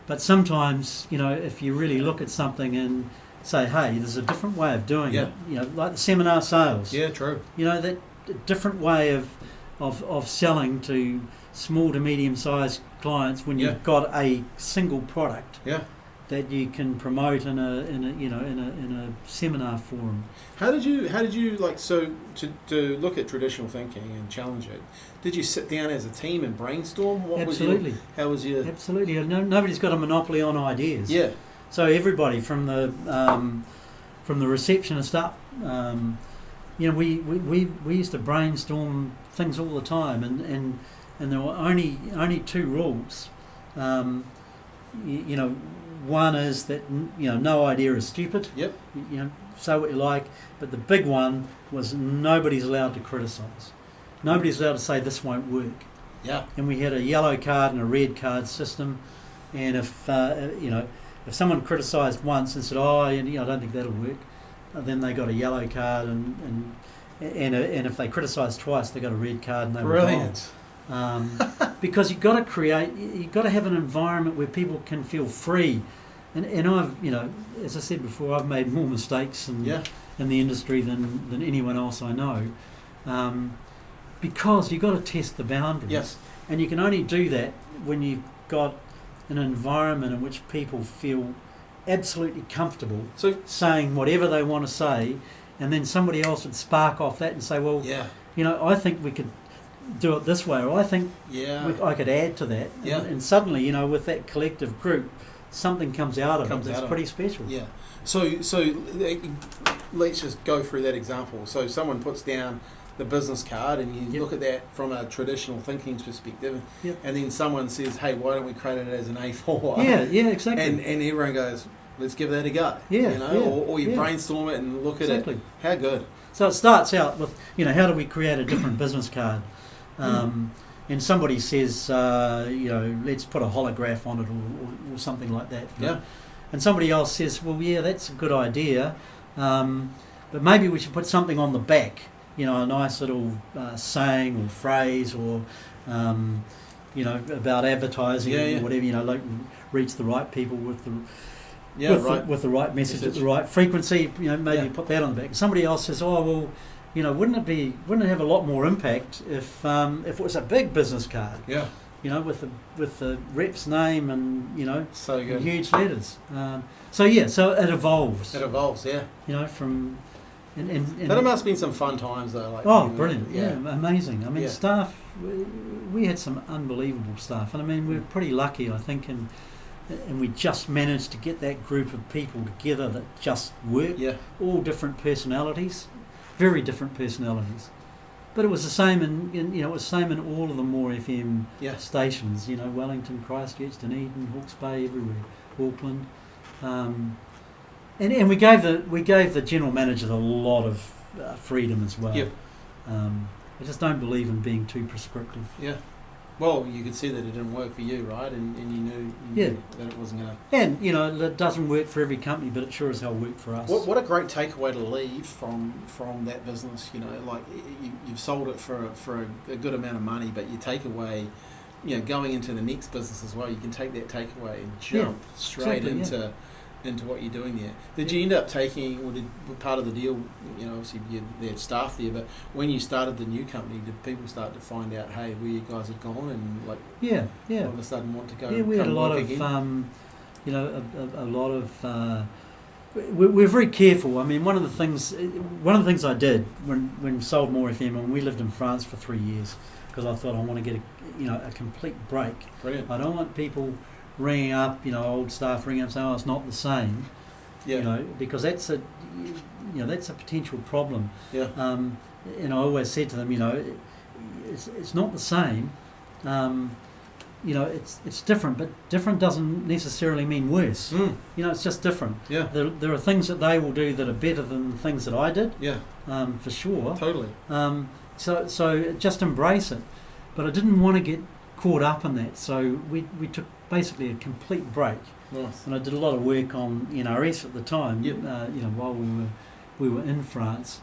But sometimes, if you really look at something and say, hey, there's a different way of doing it, like the seminar sales. Yeah, true. That different way of selling to small to medium-sized clients when you've got a single product that you can promote in a seminar forum. How did you like to look at traditional thinking and challenge it? Did you sit down as a team and brainstorm? Absolutely. How was your... Absolutely. Nobody's got a monopoly on ideas. Yeah. So everybody from the receptionist up, we used to brainstorm things all the time, and there were only two rules. One is that no idea is stupid. Yep. Say what you like, but the big one was nobody's allowed to criticise. Nobody's allowed to say this won't work. Yeah. And we had a yellow card and a red card system, and if someone criticised once and said, "Oh, I don't think that'll work," then they got a yellow card, and if they criticised twice, they got a red card, and they were gone. Because you've got to have an environment where people can feel free. And I've, as I said before, I've made more mistakes in the industry than anyone else I know, because you've got to test the boundaries. Yes. And you can only do that when you've got an environment in which people feel absolutely comfortable saying whatever they want to say, and then somebody else would spark off that and say, well, I think we could do it this way, or I think I could add to that. Yeah. And suddenly, with that collective group, something comes out of it that's pretty special. Yeah. So let's just go through that example. So someone puts down the business card, and you look at that from a traditional thinking perspective, and then someone says, hey, why don't we create it as an A4? Yeah, exactly. And everyone goes, let's give that a go. Or you brainstorm it and look at it. How good. So it starts out with, how do we create a different business card? And somebody says, let's put a holograph on it or something like that. Yeah. And somebody else says, well, yeah, that's a good idea, but maybe we should put something on the back, a nice little saying or phrase or, about advertising or whatever, like reach the right people with the right message at the right frequency, maybe put that on the back. And somebody else says, oh, well, wouldn't it have a lot more impact if it was a big business card? Yeah. With the rep's name and so good. And huge letters. So it evolves. It evolves, yeah. From and but it must have been some fun times though. Like brilliant! Yeah, amazing. I mean, staff. We had some unbelievable staff, and I mean, we were pretty lucky, I think, and we just managed to get that group of people together that just worked. Yeah. All different personalities. Very different personalities, but it was the same in all of the More FM stations. Wellington, Christchurch, Dunedin, Hawke's Bay, everywhere, Auckland, and we gave the general managers a lot of freedom as well. Yep. I just don't believe in being too prescriptive. Yeah. Well, you could see that it didn't work for you, right? And you knew that it wasn't going to... And, it doesn't work for every company, but it sure as hell worked for us. What a great takeaway to leave from that business, like you've sold it for a good amount of money, but you take away, going into the next business as well, you can take that takeaway and jump straight into what you're doing there. Did you end up taking, or did part of the deal, obviously they had staff there, but when you started the new company, did people start to find out, hey, where you guys had gone, and all of a sudden want to go? Yeah, we had a lot of, a lot of. We're very careful. I mean, one of the things I did when we sold More FM, and we lived in France for 3 years, because I thought I want to get a complete break. Brilliant. I don't want people ringing up, old staff ringing up saying, "Oh, it's not the same," because that's a potential problem. Yeah. And I always said to them, it's not the same. It's different, but different doesn't necessarily mean worse. It's just different. Yeah. There are things that they will do that are better than the things that I did. Yeah. For sure. Totally. So just embrace it, but I didn't want to get caught up in that. So we took basically a complete break. Nice. And I did a lot of work on NRS at the time. Yep. While we were in France.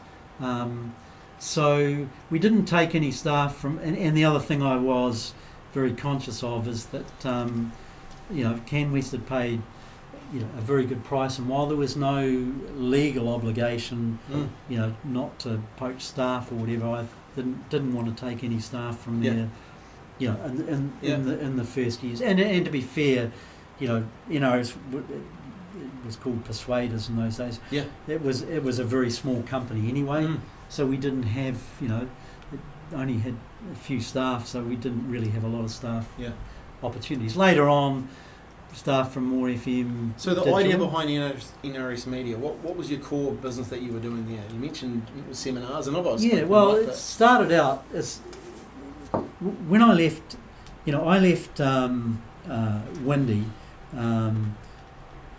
So we didn't take any staff from. And the other thing I was very conscious of is that CanWest had paid a very good price, and while there was no legal obligation not to poach staff or whatever, I didn't want to take any staff from there in the first years. And to be fair, NRS, it was called Persuaders in those days. Yeah. It was a very small company anyway, so we didn't have it only had a few staff, so we didn't really have a lot of staff opportunities. Later on, staff from More FM. So the idea behind NRS Media, what was your core business that you were doing there? You mentioned seminars, and it started out as when I left. I left Windy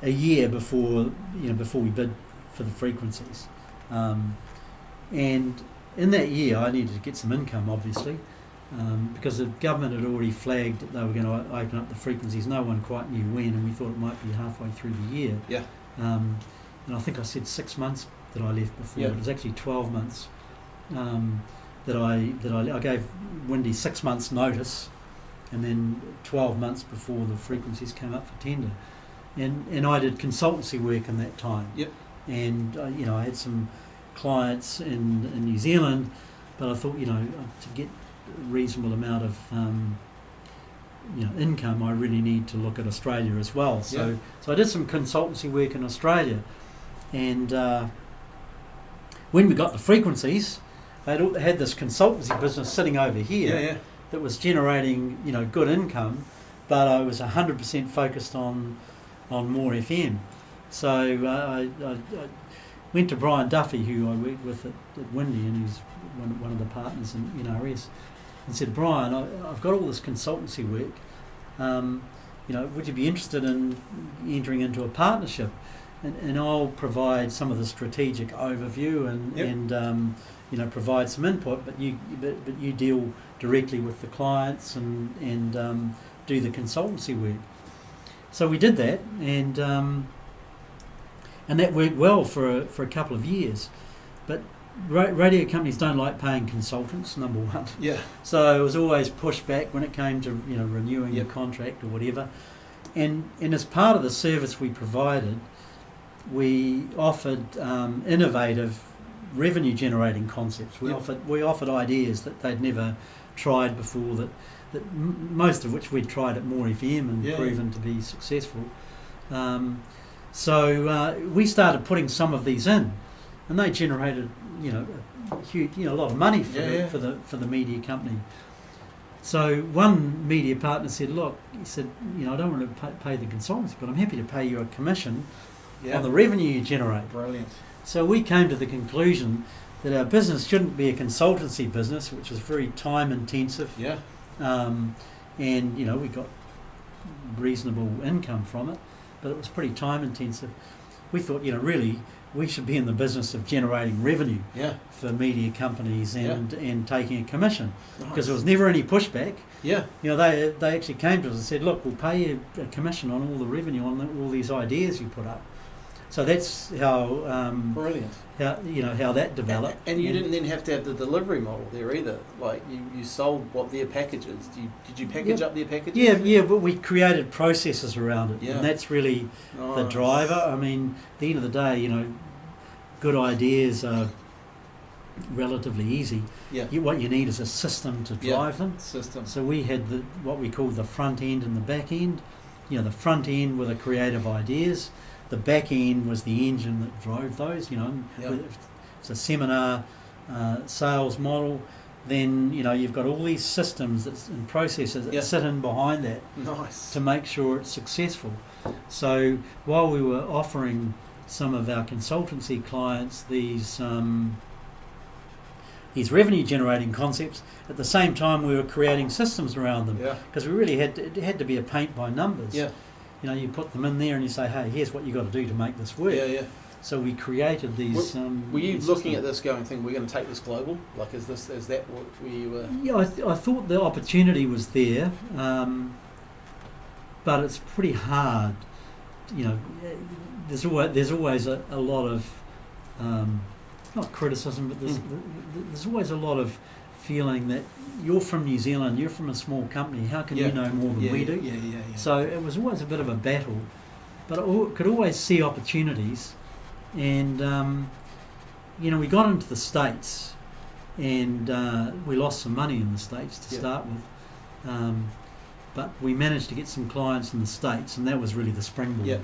a year before we bid for the frequencies, and in that year I needed to get some income, obviously, because the government had already flagged that they were going to open up the frequencies. No one quite knew when, and we thought it might be halfway through the year. Yeah. And I think I said 6 months that I left before. But it was actually 12 months that I gave Windy 6 months notice, and then 12 months before the frequencies came up for tender. And I did consultancy work in that time. Yep. And I had some clients in New Zealand, but I thought to get a reasonable amount of income, I really need to look at Australia as well. So I did some consultancy work in Australia, and when we got the frequencies, I had this consultancy business sitting over here that was generating good income, but I was 100% focused on More FM. So I went to Brian Duffy, who I worked with at Windy, and he's one of the partners in NRS, and said, "Brian, I've got all this consultancy work. Would you be interested in entering into a partnership? And I'll provide some of the strategic overview and provide some input, but you deal directly with the clients and do the consultancy work." So we did that, and that worked well for a couple of years. But radio companies don't like paying consultants, number one. Yeah. So it was always pushback when it came to renewing the contract or whatever. And as part of the service we provided, we offered innovative revenue generating concepts. We offered ideas that they'd never tried before, that most of which we'd tried at More FM and proven to be successful. So we started putting some of these in, and they generated a huge, a lot of money for the media company. So one media partner said, "Look," he said, "I don't want to pay the consultants, but I'm happy to pay you a commission on the revenue you generate." Brilliant. So we came to the conclusion that our business shouldn't be a consultancy business, which is very time intensive. Yeah. And we got reasonable income from it, but it was pretty time intensive. we thought, really, we should be in the business of generating revenue Yeah. for media companies and taking a commission, because Nice. there was never any pushback. Yeah. They actually came to us and said, look, we'll pay you a commission on all the revenue on all these ideas you put up. So that's how Brilliant. how that developed. And you didn't then have to have the delivery model there either. Like you sold their packages. Did you package up their packages? Yeah, but we created processes around it, Yeah. and that's really the Nice. driver. I mean, at the end of the day, good ideas are relatively easy. Yeah. What you need is a system to drive them. System. So we had what we call the front end and the back end. The front end were the creative ideas. The back end was the engine that drove those. Yeah. If it's a seminar sales model, then you've got all these systems and processes that sit in behind that Nice. to make sure it's successful. So while we were offering some of our consultancy clients these revenue generating concepts, at the same time we were creating systems around them, Yeah. because we really it had to be a paint by numbers. Yeah. You put them in there and you say, hey, here's what you got to do to make this work. Yeah. So we created these. Were you these looking at systems. this going, think we're going to take this global? Like, is that what we were? Yeah, I thought the opportunity was there, but it's pretty hard. There's always a lot of not criticism, but there's always a lot of feeling that you're from New Zealand, you're from a small company, how can you know more than we do? Yeah. So it was always a bit of a battle, but I could always see opportunities, and we got into the States, and we lost some money in the States to start with, but we managed to get some clients in the States, and that was really the springboard. Yeah.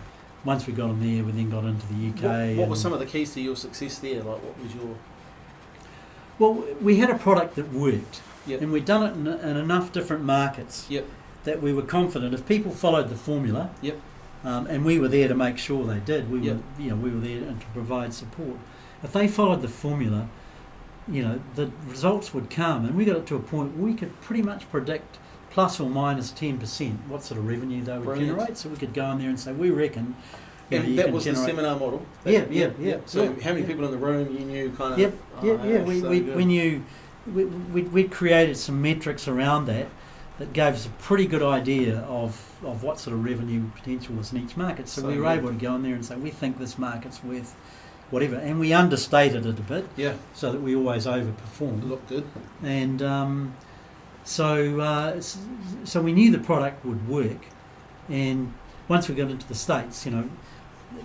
Once we got them there, we then got into the UK. What were some of the keys to your success there? Like, what was your? Well, we had a product that worked, Yep. and we'd done it in enough different markets Yep. that we were confident if people followed the formula, Yep. and we were there to make sure they did. We Yep. we were there to provide support. If they followed the formula, the results would come, and we got it to a point where we could pretty much predict plus or minus 10% what sort of revenue they would Brilliant. generate. So we could go in there and say, we reckon. And you that can was generate. the seminar model. Yeah. So how many people in the room you knew kind of? Yep. We knew we created some metrics around that gave us a pretty good idea of what sort of revenue potential was in each market. So we were able to go in there and say, we think this market's worth whatever, and we understated it a bit, so that we always overperformed. Looked good. And so we knew the product would work, and once we got into the States,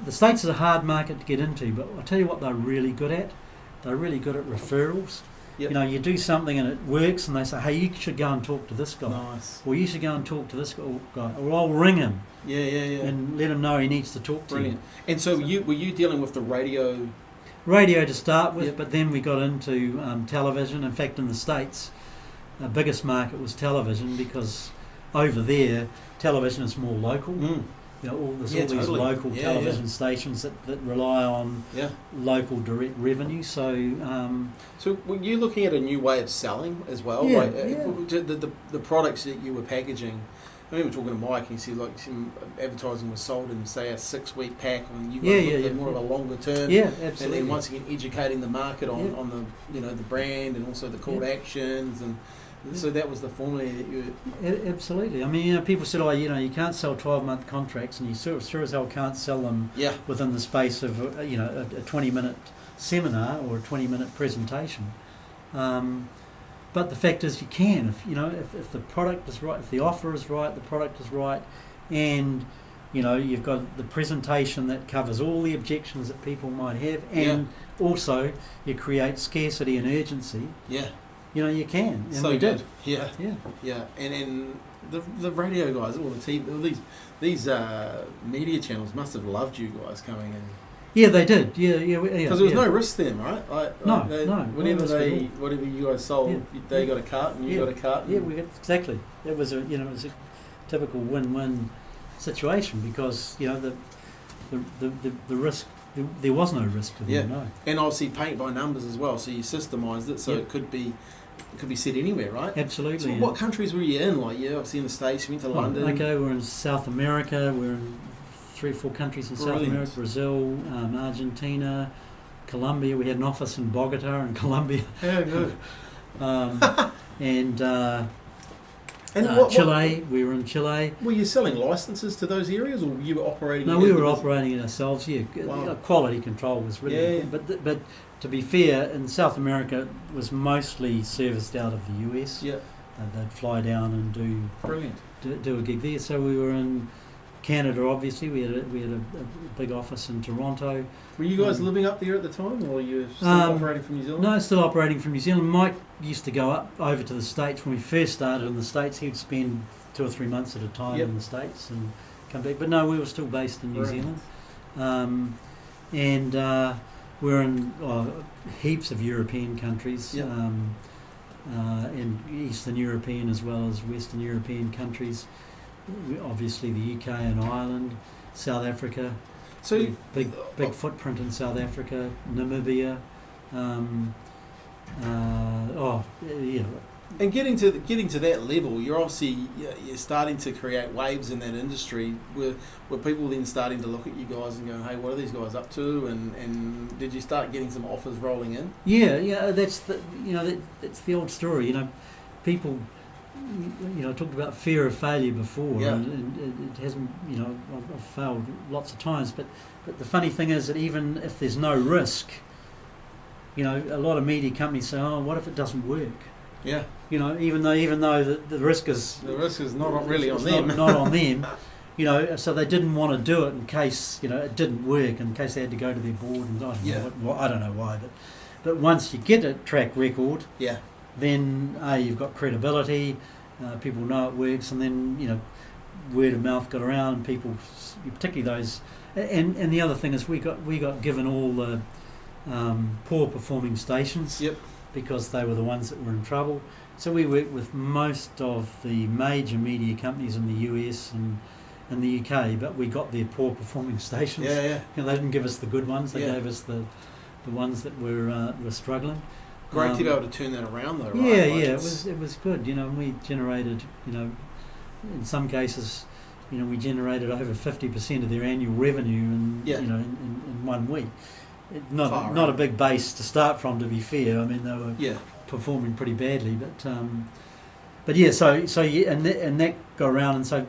the States is a hard market to get into, but I'll tell you what they're really good at. They're really good at referrals. Yep. You do something and it works, and they say, hey, you should go and talk to this guy. Nice. Or you should go and talk to this guy. Or I'll ring him Yeah. and let him know he needs to talk to Brilliant. And so were you dealing with the radio? you. Radio to start with, Yep. but then we got into television. In fact, in the States, our biggest market was television, because over there, television is more local. There's all these Totally. local television stations that rely on local direct revenue. So So were you looking at a new way of selling as well? Yeah, Like, yeah. The products that you were packaging. I remember talking to Mike, and he said like some advertising was sold in, say, a 6-week pack, and you guys looked at more of a longer term. Yeah, And absolutely. then once again, educating the market on the the brand and also the call to actions, and so that was the formula that you. Absolutely. I mean, people said, oh, you can't sell 12-month contracts, and you sure as hell can't sell them within the space of a 20-minute seminar or a 20-minute presentation. But the fact is, you can if the product is right, if the offer is right, the product is right, and you've got the presentation that covers all the objections that people might have, and also you create scarcity and urgency. Yeah. You can. And So we good. did. Yeah. And the radio guys, all the TV, all these media channels must have loved you guys coming in. Yeah, they did. Yeah. Because there was no risk then, right? No. Whatever whatever you guys sold, they got a cut and you got a cut. Yeah, we got exactly. It was a typical win-win situation, because the risk, there was no risk to them. No. And obviously paint by numbers as well. So you systemised it, so it could be set anywhere, right? Absolutely. So what countries were you in? Like, obviously in the States, you went to London. Okay, we're in South America. We're in 3 or 4 countries in South Brilliant. America: Brazil, Argentina, Colombia. We had an office in Bogota in Colombia. Yeah, good. And And Chile. We were in Chile. were you selling licenses to those areas, or you were operating? No, as we the were business? operating it ourselves. Yeah, Wow. quality control was really Yeah. important. But to be fair, in South America, it was mostly serviced out of the US. Yeah, They'd fly down and brilliant. do a gig there. So we were in Canada. Obviously, we had a big office in Toronto. Were you guys living up there at the time, or were you still operating from New Zealand? No, still operating from New Zealand. Mike used to go up over to the States when we first started in the States. He'd spend 2 or 3 months at a time Yep. in the States and come back. But no, we were still based in New Brilliant. Zealand. And we're in heaps of European countries, Yep. and Eastern European as well as Western European countries. Obviously the UK and Ireland, South Africa. So, Big footprint in South Africa, Namibia. Yeah. and getting to that level, you're starting to create waves in that industry. Were people then starting to look at you guys and going, "Hey, what are these guys up to?" And did you start getting some offers rolling in? Yeah. That's that's the old story. People. Talked about fear of failure before, Yeah. and it hasn't. I've failed lots of times, but the funny thing is that even if there's no risk, a lot of media companies say, "Oh, what if it doesn't work?" Yeah, Even though the risk is not really on them. not on them. So they didn't want to do it in case it didn't work, in case they had to go to their board, and I don't know why, but once you get a track record, Yeah, then you've got credibility, people know it works, and then word of mouth got around, and people, particularly those, and the other thing is we got given all the poor performing stations. Yep. Because they were the ones that were in trouble. So we worked with most of the major media companies in the US and in the UK, but we got their poor performing stations. Yeah. They didn't give us the good ones. They Yeah. gave us the ones that were struggling. Great to be able to turn that around, though, right? Yeah, Like it was good. And we generated, in some cases, we generated over 50% of their annual revenue in 1 week. Not a big base to start from, to be fair. I mean, they were performing pretty badly, but yeah. So and that got around, and so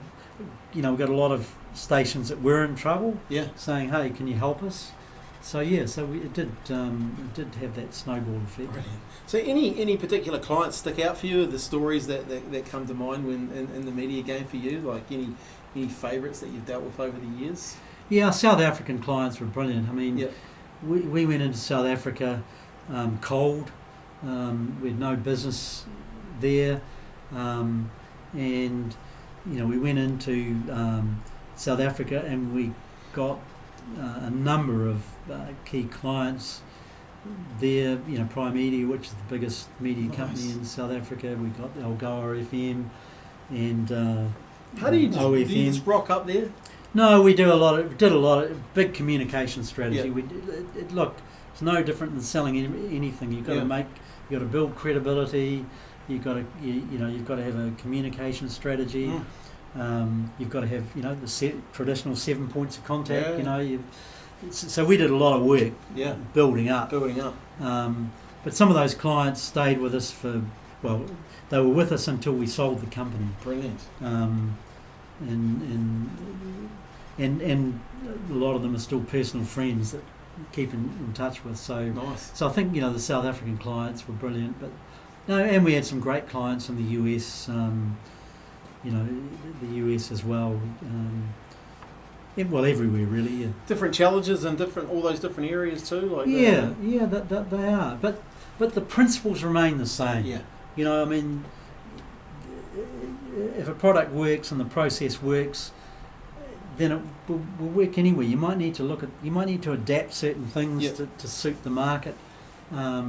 we got a lot of stations that were in trouble. Yeah. Saying, "Hey, can you help us?" So yeah, it did have that snowball effect. Brilliant. So any particular clients stick out for you? The stories that come to mind when in the media game for you, like any favourites that you've dealt with over the years? Yeah, our South African clients were brilliant. I mean. Yep. We went into South Africa cold. We had no business there, and we went into South Africa and we got a number of key clients there. Prime Media, which is the biggest media company in South Africa. We got Algoa FM and How do you OFM. do you just rock up there? No, we did a lot of big communication strategy. Yeah. Look, it's no different than selling anything. You've got to build credibility. You've got to have a communication strategy. You've got to have the traditional 7 points of contact. Yeah. So we did a lot of work. Yeah. Building up. But some of those clients stayed with us they were with us until we sold the company. Brilliant. And a lot of them are still personal friends that keep in touch with. So Nice. So I think the South African clients were brilliant, but and we had some great clients in the US. The US as well. Everywhere really. Yeah. Different challenges and all those different areas too. Like that they are. But the principles remain the same. Yeah. I mean, if a product works and the process works, then it will work anywhere. You might need to adapt certain things to suit the market. There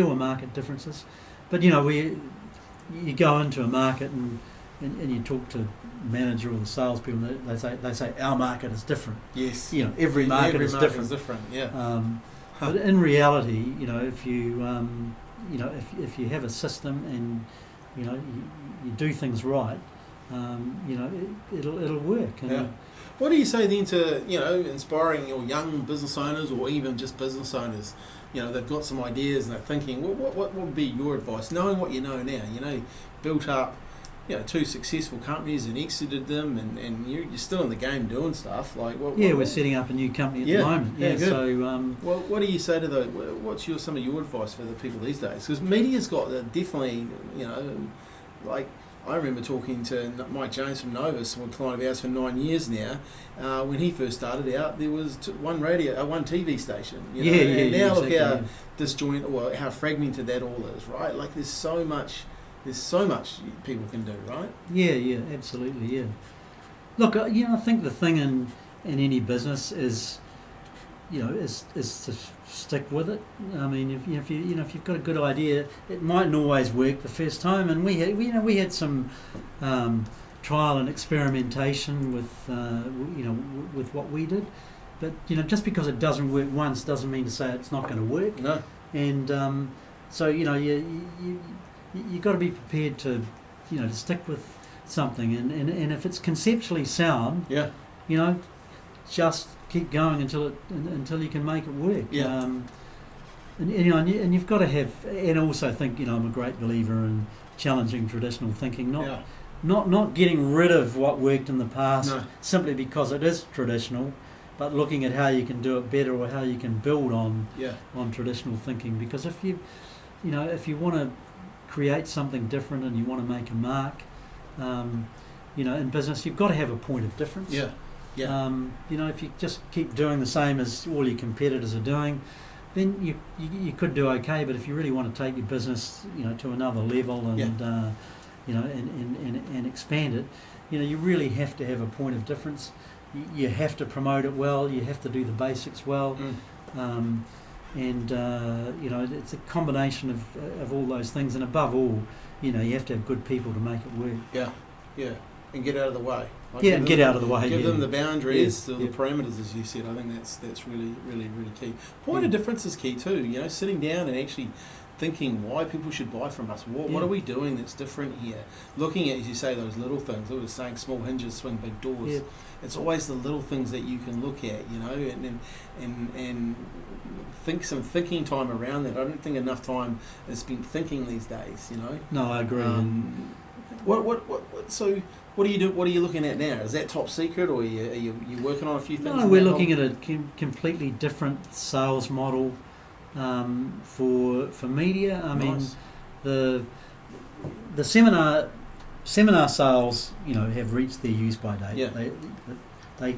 were market differences. But you go into a market and you talk to manager or the salespeople, they say our market is different. Yes. Every market is different. Yeah. But in reality, if you if you have a system and you do things right, it'll work. And Yeah. What do you say then to, inspiring your young business owners or even just business owners? They've got some ideas and they're thinking, what would be your advice? Knowing what you know now, built up, 2 successful companies and exited them, and you're still in the game doing stuff. Like, we're setting up a new company at the moment. Yeah, good. So what do you say to those? What's some of your advice for the people these days? Because media's got definitely, like. I remember talking to Mike James from Novus, a client of ours for 9 years now. When he first started out, there was one TV station. And now look how disjoint or how fragmented that all is, right? Like there's so much people can do, right? Yeah, absolutely, yeah. Look, I think the thing in any business is, is to stick with it. I mean, if you've got a good idea, it mightn't always work the first time. And we had some trial and experimentation with with what we did. But just because it doesn't work once doesn't mean to say it's not going to work. No. And so you got to be prepared to to stick with something. And if it's conceptually sound, just keep going until you can make it work. Yeah. And you've got to have, and also think, I'm a great believer in challenging traditional thinking, not getting rid of what worked in the past simply because it is traditional, but looking at how you can do it better or how you can build on traditional thinking. Because if you want to create something different and you want to make a mark, in business, you've got to have a point of difference. Yeah. Yeah. If you just keep doing the same as all your competitors are doing, then you could do okay. But if you really want to take your business, to another level and and expand it, you really have to have a point of difference. You have to promote it well. You have to do the basics well. It's a combination of all those things. And above all, you have to have good people to make it work. Yeah. And get out of the way. Get out of the way. Give them the boundaries, the parameters, as you said. I think that's really, really, really key. Point of difference is key too. Sitting down and actually thinking why people should buy from us. What are we doing that's different here? Looking at, as you say, those little things. I was saying small hinges swing big doors. Yeah. It's always the little things that you can look at, and think some thinking time around that. I don't think enough time is spent thinking these days. No, I agree. So what do you do? What are you looking at now? Is that top secret, or are you working on a few things? No, we're looking at a completely different sales model for media. I mean, the seminar sales, have reached their use by date. Yeah. They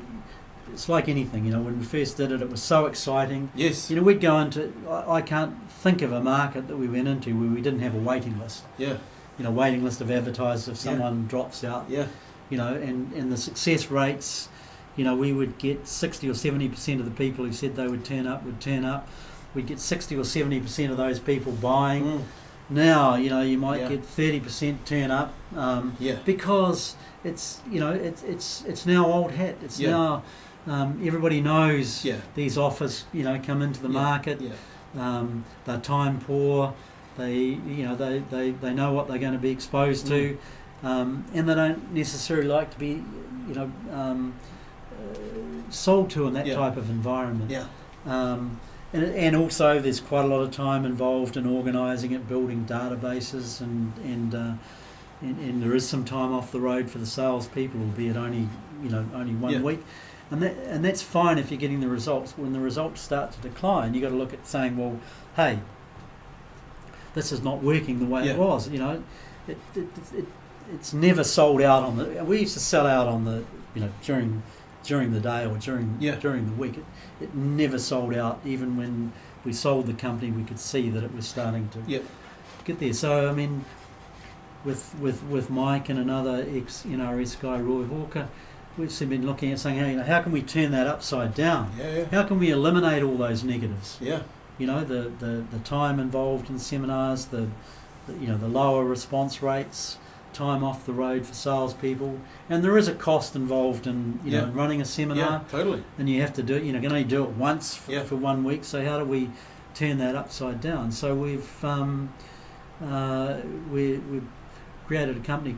it's like anything. When we first did it, it was so exciting. Yes. We'd go into. I can't think of a market that we went into where we didn't have a waiting list. Yeah. Waiting list of advertisers if someone drops out. Yeah. And the success rates, we would get 60 or 70% of the people who said they would turn up. We'd get 60 or 70% of those people buying. Now, you might get 30% turn up. Because it's now old hat. It's now everybody knows these offers, come into the market. They're time poor. They know what they're going to be exposed to, and they don't necessarily like to be, sold to in that type of environment. And also there's quite a lot of time involved in organising it, building databases, and there is some time off the road for the salespeople, albeit only 1 week, and that's fine if you're getting the results. When the results start to decline, you got to look at saying, well, hey, this is not working the way it was. It's never sold out on the. We used to sell out on the during the day or during the week. It never sold out. Even when we sold the company, we could see that it was starting to get there. So I mean, with Mike and another ex-NRS guy, Roy Hawker, we've been looking at saying, hey, how can we turn that upside down? How can we eliminate all those negatives? The time involved in seminars, the lower response rates, time off the road for salespeople, and there is a cost involved in running a seminar. Yeah, totally. And you have to do it. You can only do it once for 1 week. So how do we turn that upside down? So we've created a company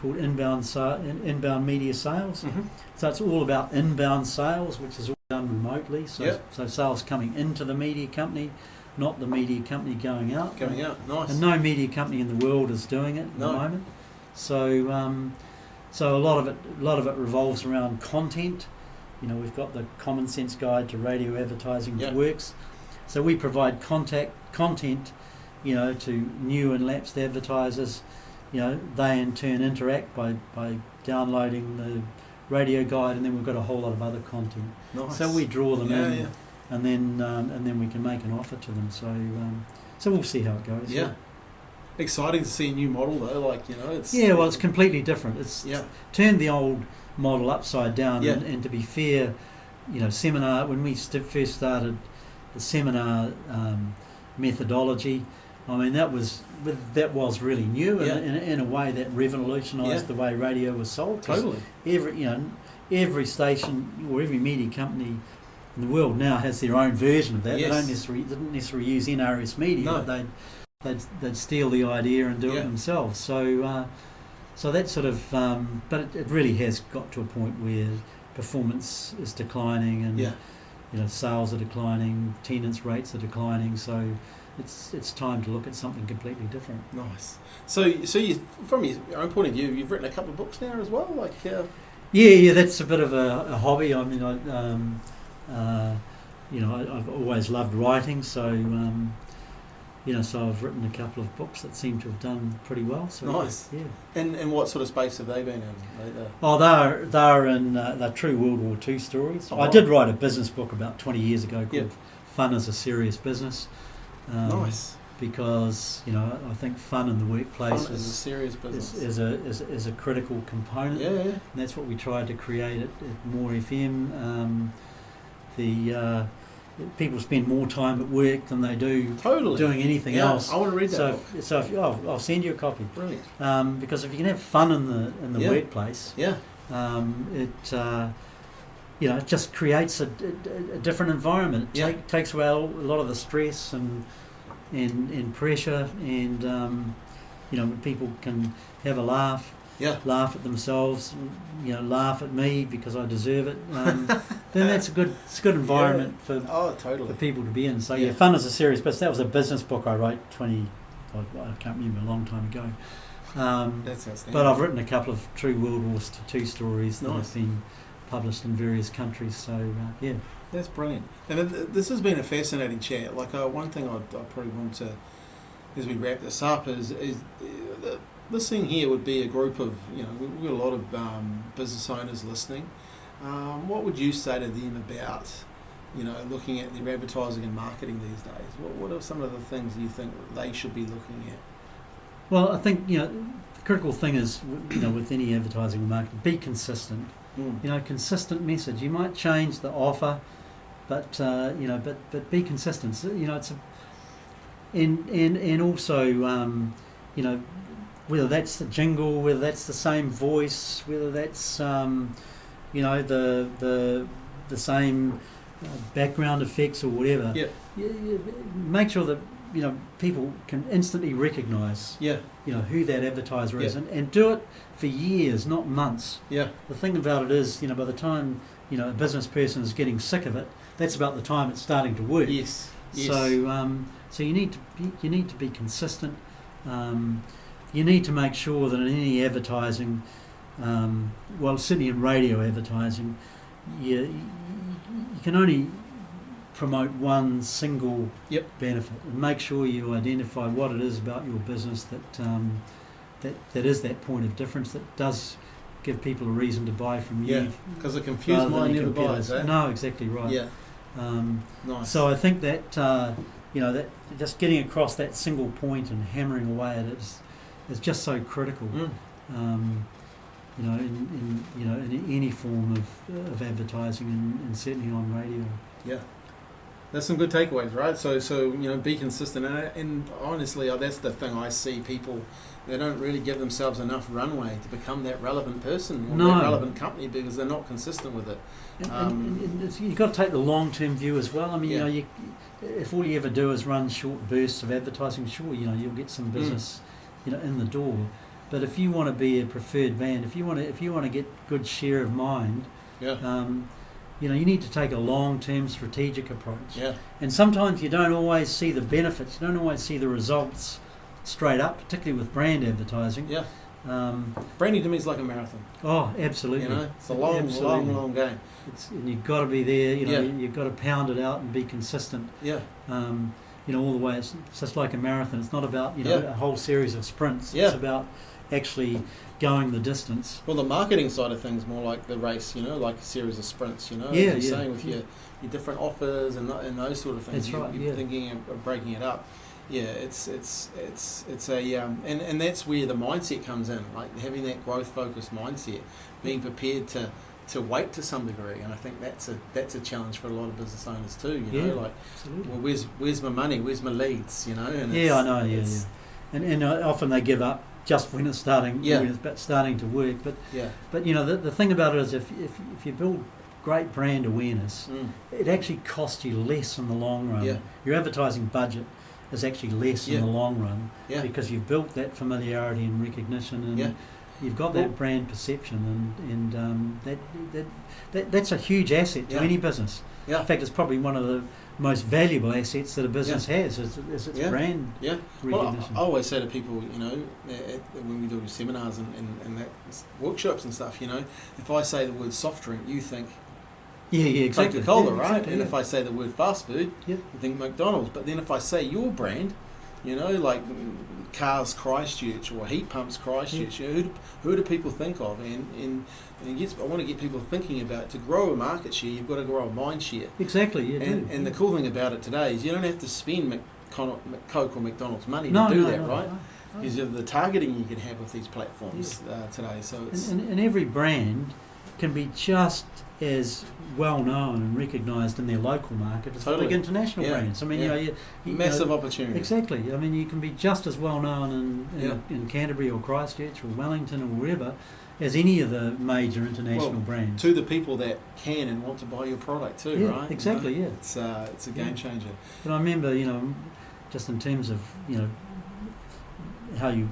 called Inbound Media Sales. Mm-hmm. So it's all about inbound sales, which is all done remotely. So, Yep. so sales coming into the media company, not the media company going out. Going out, nice. And no media company in the world is doing it at the moment. So, so a lot of it revolves around content. You know, we've got the Common Sense Guide to Radio Advertising Yep. Works. So we provide content, you know, to new and lapsed advertisers. You know, they in turn interact by downloading the radio guide, and then we've got a whole lot of other content. Nice. So we draw them in, Yeah. and then we can make an offer to them. So we'll see how it goes. Yeah. Exciting to see a new model though. Like, you know, it's Well, it's completely different. It's yeah. turned the old model upside down. Yeah. And to be fair, you know, seminar when we first started the seminar methodology, I mean that was really new, Yeah. and in a way that revolutionised Yeah. the way radio was sold. 'Cause Totally. every station or every media company in the world now has their own version of that. Yes. They didn't necessarily use NRS Media, No. but they'd steal the idea and do Yeah. it themselves. So that sort of, but it really has got to a point where performance is declining, and Yeah. you know, sales are declining, attendance rates are declining. So it's time to look at something completely different. Nice. So you, from your own point of view, you've written a couple of books now as well. Like, Yeah, that's a bit of a hobby. I mean, I've always loved writing, so so I've written a couple of books that seem to have done pretty well. So nice. Yeah. And what sort of space have they been in? They're true World War II stories. Oh, I did write a business book about 20 years ago called Yep. Fun is a Serious Business. Nice. Because I think fun in the workplace Fun is a serious business. is a critical component. Yeah. And that's what we tried to create at More FM. People spend more time at work than they do Totally. doing anything Yeah, else. I want to read that book. So I'll send you a copy. Brilliant. Because if you can have fun in the Yeah. workplace, Yeah. it just creates a different environment. It Yeah. takes away a lot of the stress and pressure, and when people can have a laugh. Yeah. Laugh at themselves, laugh at me because I deserve it. Then it's a good environment for totally. people to be in. So Yeah. fun is a serious business. That was a business book I wrote I can't remember, a long time ago. That's outstanding. But I've written a couple of true World War II stories that Nice. have been published in various countries. So yeah. That's brilliant. And this has been a fascinating chat. Like one thing I probably want to, as we wrap this up, is this thing here would be a group of, we've got a lot of business owners listening. What would you say to them about, looking at their advertising and marketing these days? What are some of the things you think they should be looking at? Well, I think the critical thing is, with any advertising or marketing, be consistent. Consistent message. You might change the offer, but but be consistent. So, it's and also whether that's the jingle, whether that's the same voice, whether that's the same background effects or whatever. Yep. Make sure that people can instantly recognise Yeah. who that advertiser is, Yeah. and do it for years, not months. Yeah. The thing about it is, by the time a business person is getting sick of it, that's about the time it's starting to work. Yes. So you need to be consistent. You need to make sure that in any advertising, certainly in radio advertising, you can only promote one single Yep. benefit, and make sure you identify what it is about your business that is that point of difference that does give people a reason to buy from you. Yeah. Because a confused rather than mind your never buys, competitors. eh? No, exactly right. Yeah. Nice. So I think that that just getting across that single point and hammering away at it is just so critical. In any form of advertising, and certainly on radio. Yeah. There's some good takeaways, right? So be consistent, and honestly, that's the thing I see. People, they don't really give themselves enough runway to become that relevant person or that relevant company because they're not consistent with it. And you've got to take the long-term view as well. I mean, if all you ever do is run short bursts of advertising, sure, you'll get some business, in the door. But if you want to be a preferred brand, if you want to get good share of mind, you need to take a long-term strategic approach. Yeah. And sometimes you don't always see the benefits, you don't always see the results straight up, particularly with brand advertising. Yeah. Branding to me is like a marathon. Oh, absolutely. It's a long game. And you've got to be there. You've got to pound it out and be consistent. Yeah. All the way. It's just like a marathon. It's not about a whole series of sprints. Yeah. It's about actually going the distance. Well, the marketing side of things more like the race. Like a series of sprints. As you're saying with your different offers and those sort of things. That's right. You're thinking of breaking it up. Yeah, it's a and that's where the mindset comes in, like having that growth focused mindset, being prepared to wait to some degree, and I think that's a challenge for a lot of business owners too. Absolutely. Well, where's my money? Where's my leads? And I know. And often they give up just when it's starting. When it's starting to work. But the thing about it is if you build great brand awareness, it actually costs you less in the long run. Yeah. Your advertising budget is actually less in the long run because you've built that familiarity and recognition, and you've got that brand perception, and that's a huge asset to any business. Yeah. In fact, it's probably one of the most valuable assets that a business has is its brand recognition. Well, I always say to people, when we do seminars and that workshops and stuff, if I say the word soft drink, you think exactly. Coca-Cola, right? Exactly, and if I say the word fast food, you think McDonald's. But then if I say your brand, like Cars Christchurch or Heat Pumps Christchurch, who do people think of? And yes, I want to get people thinking about, to grow a market share, you've got to grow a mind share. Exactly, And the cool thing about it today is you don't have to spend Coke or McDonald's money to do that, right? Because of the targeting you can have with these platforms today. So it's and every brand can be just as well known and recognised in their local market as big international brands. I mean, massive opportunity. Exactly. I mean, you can be just as well known in Canterbury or Christchurch or Wellington or wherever as any of the major international brands. To the people that can and want to buy your product too, right? Exactly. It's a game changer. But I remember, just in terms of how you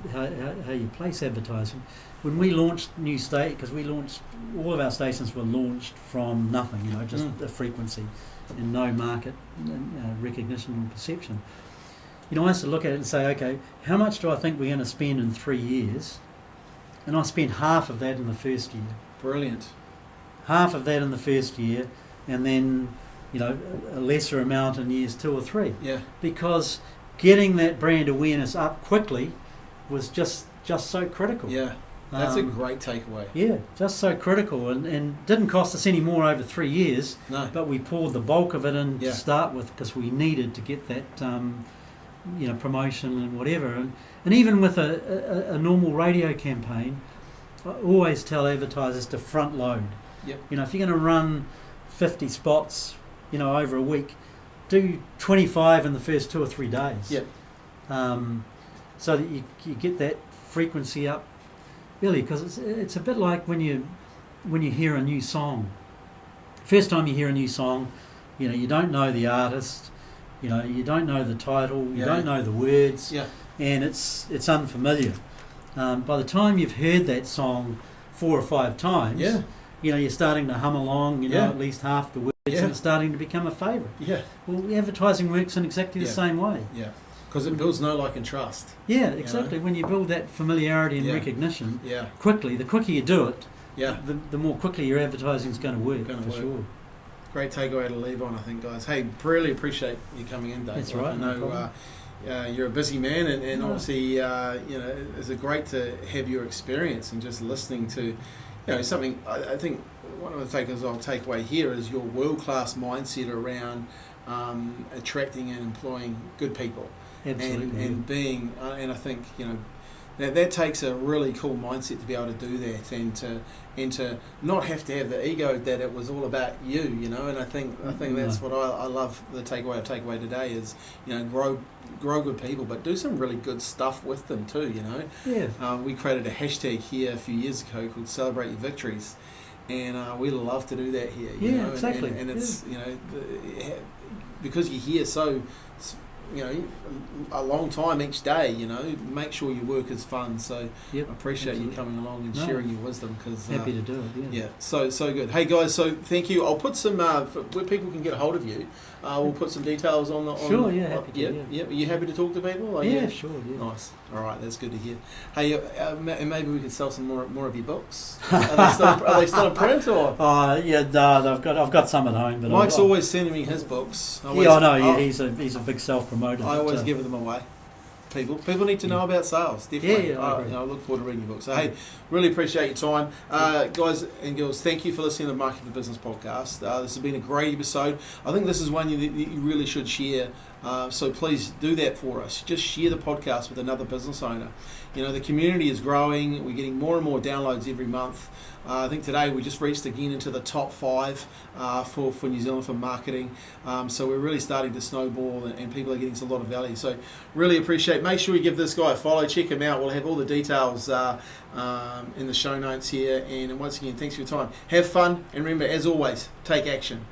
place advertising. When we launched new because all of our stations were launched from nothing, just a frequency and no market recognition and perception. I used to look at it and say, okay, how much do I think we're going to spend in 3 years? And I spent half of that in the first year. Brilliant. Half of that in the first year, and then a lesser amount in years 2 or 3. Yeah. Because getting that brand awareness up quickly was just so critical. Yeah. That's a great takeaway. Yeah, just so critical, and didn't cost us any more over 3 years. No. But we poured the bulk of it in to start with because we needed to get that, promotion and whatever. And even with a normal radio campaign, I always tell advertisers to front load. Yep. If you're going to run 50 spots, over a week, do 25 in the first 2 or 3 days. Yep. So that you get that frequency up. Really, because it's a bit like when you hear a new song. First time you hear a new song, you don't know the artist, you don't know the title, you don't know the words, and it's unfamiliar. By the time you've heard that song 4 or 5 times, you're starting to hum along, at least half the words, and it's starting to become a favourite. Yeah. Well, advertising works in exactly the same way. Yeah. Because it builds know, like, and trust. Yeah, exactly. When you build that familiarity and recognition, quickly, the quicker you do it, the more quickly your advertising is going to work, sure. Great takeaway to leave on, I think, guys. Hey, really appreciate you coming in, Dave. That's right. I know you're a busy man, and obviously, it's great to have your experience and just listening to, something. I think one of the takeaways I'll take away here is your world-class mindset around attracting and employing good people. Absolutely. And being, and I think that takes a really cool mindset to be able to do that, and to not have to have the ego that it was all about you, And I think that's what I love. The takeaway today is grow good people, but do some really good stuff with them too. Yeah. We created a hashtag here a few years ago called Celebrate Your Victories, and we love to do that here. Yeah, exactly. And it's because you're here so a long time each day. Make sure your work is fun. So Yep, I appreciate absolutely. you coming along and sharing your wisdom. Cause, Happy to do it. Yeah. yeah, so good. Hey guys, so thank you. I'll put some where people can get a hold of you. We'll put some details on the. Sure, yeah, happy to, yeah. Are you happy to talk to people? Like, Yeah, sure. Yeah. Nice. All right, that's good to hear. Hey, and maybe we could sell some more of your books. Are they still in print or? Yeah, no, I've got some at home, but Mike's always sending me his books. I know. Yeah, he's a big self promoter. I always give them away. People need to know about sales. Definitely. Yeah, I agree. I look forward to reading your book. So hey, really appreciate your time, guys and girls. Thank you for listening to the Market for Business podcast. This has been a great episode. I think this is one you really should share. So please do that for us. Just share the podcast with another business owner. The community is growing. We're getting more and more downloads every month. I think today we just reached again into the top 5 for New Zealand for marketing. So we're really starting to snowball and people are getting a lot of value. So really appreciate. Make sure you give this guy a follow. Check him out. We'll have all the details in the show notes here. And once again, thanks for your time. Have fun. And remember, as always, take action.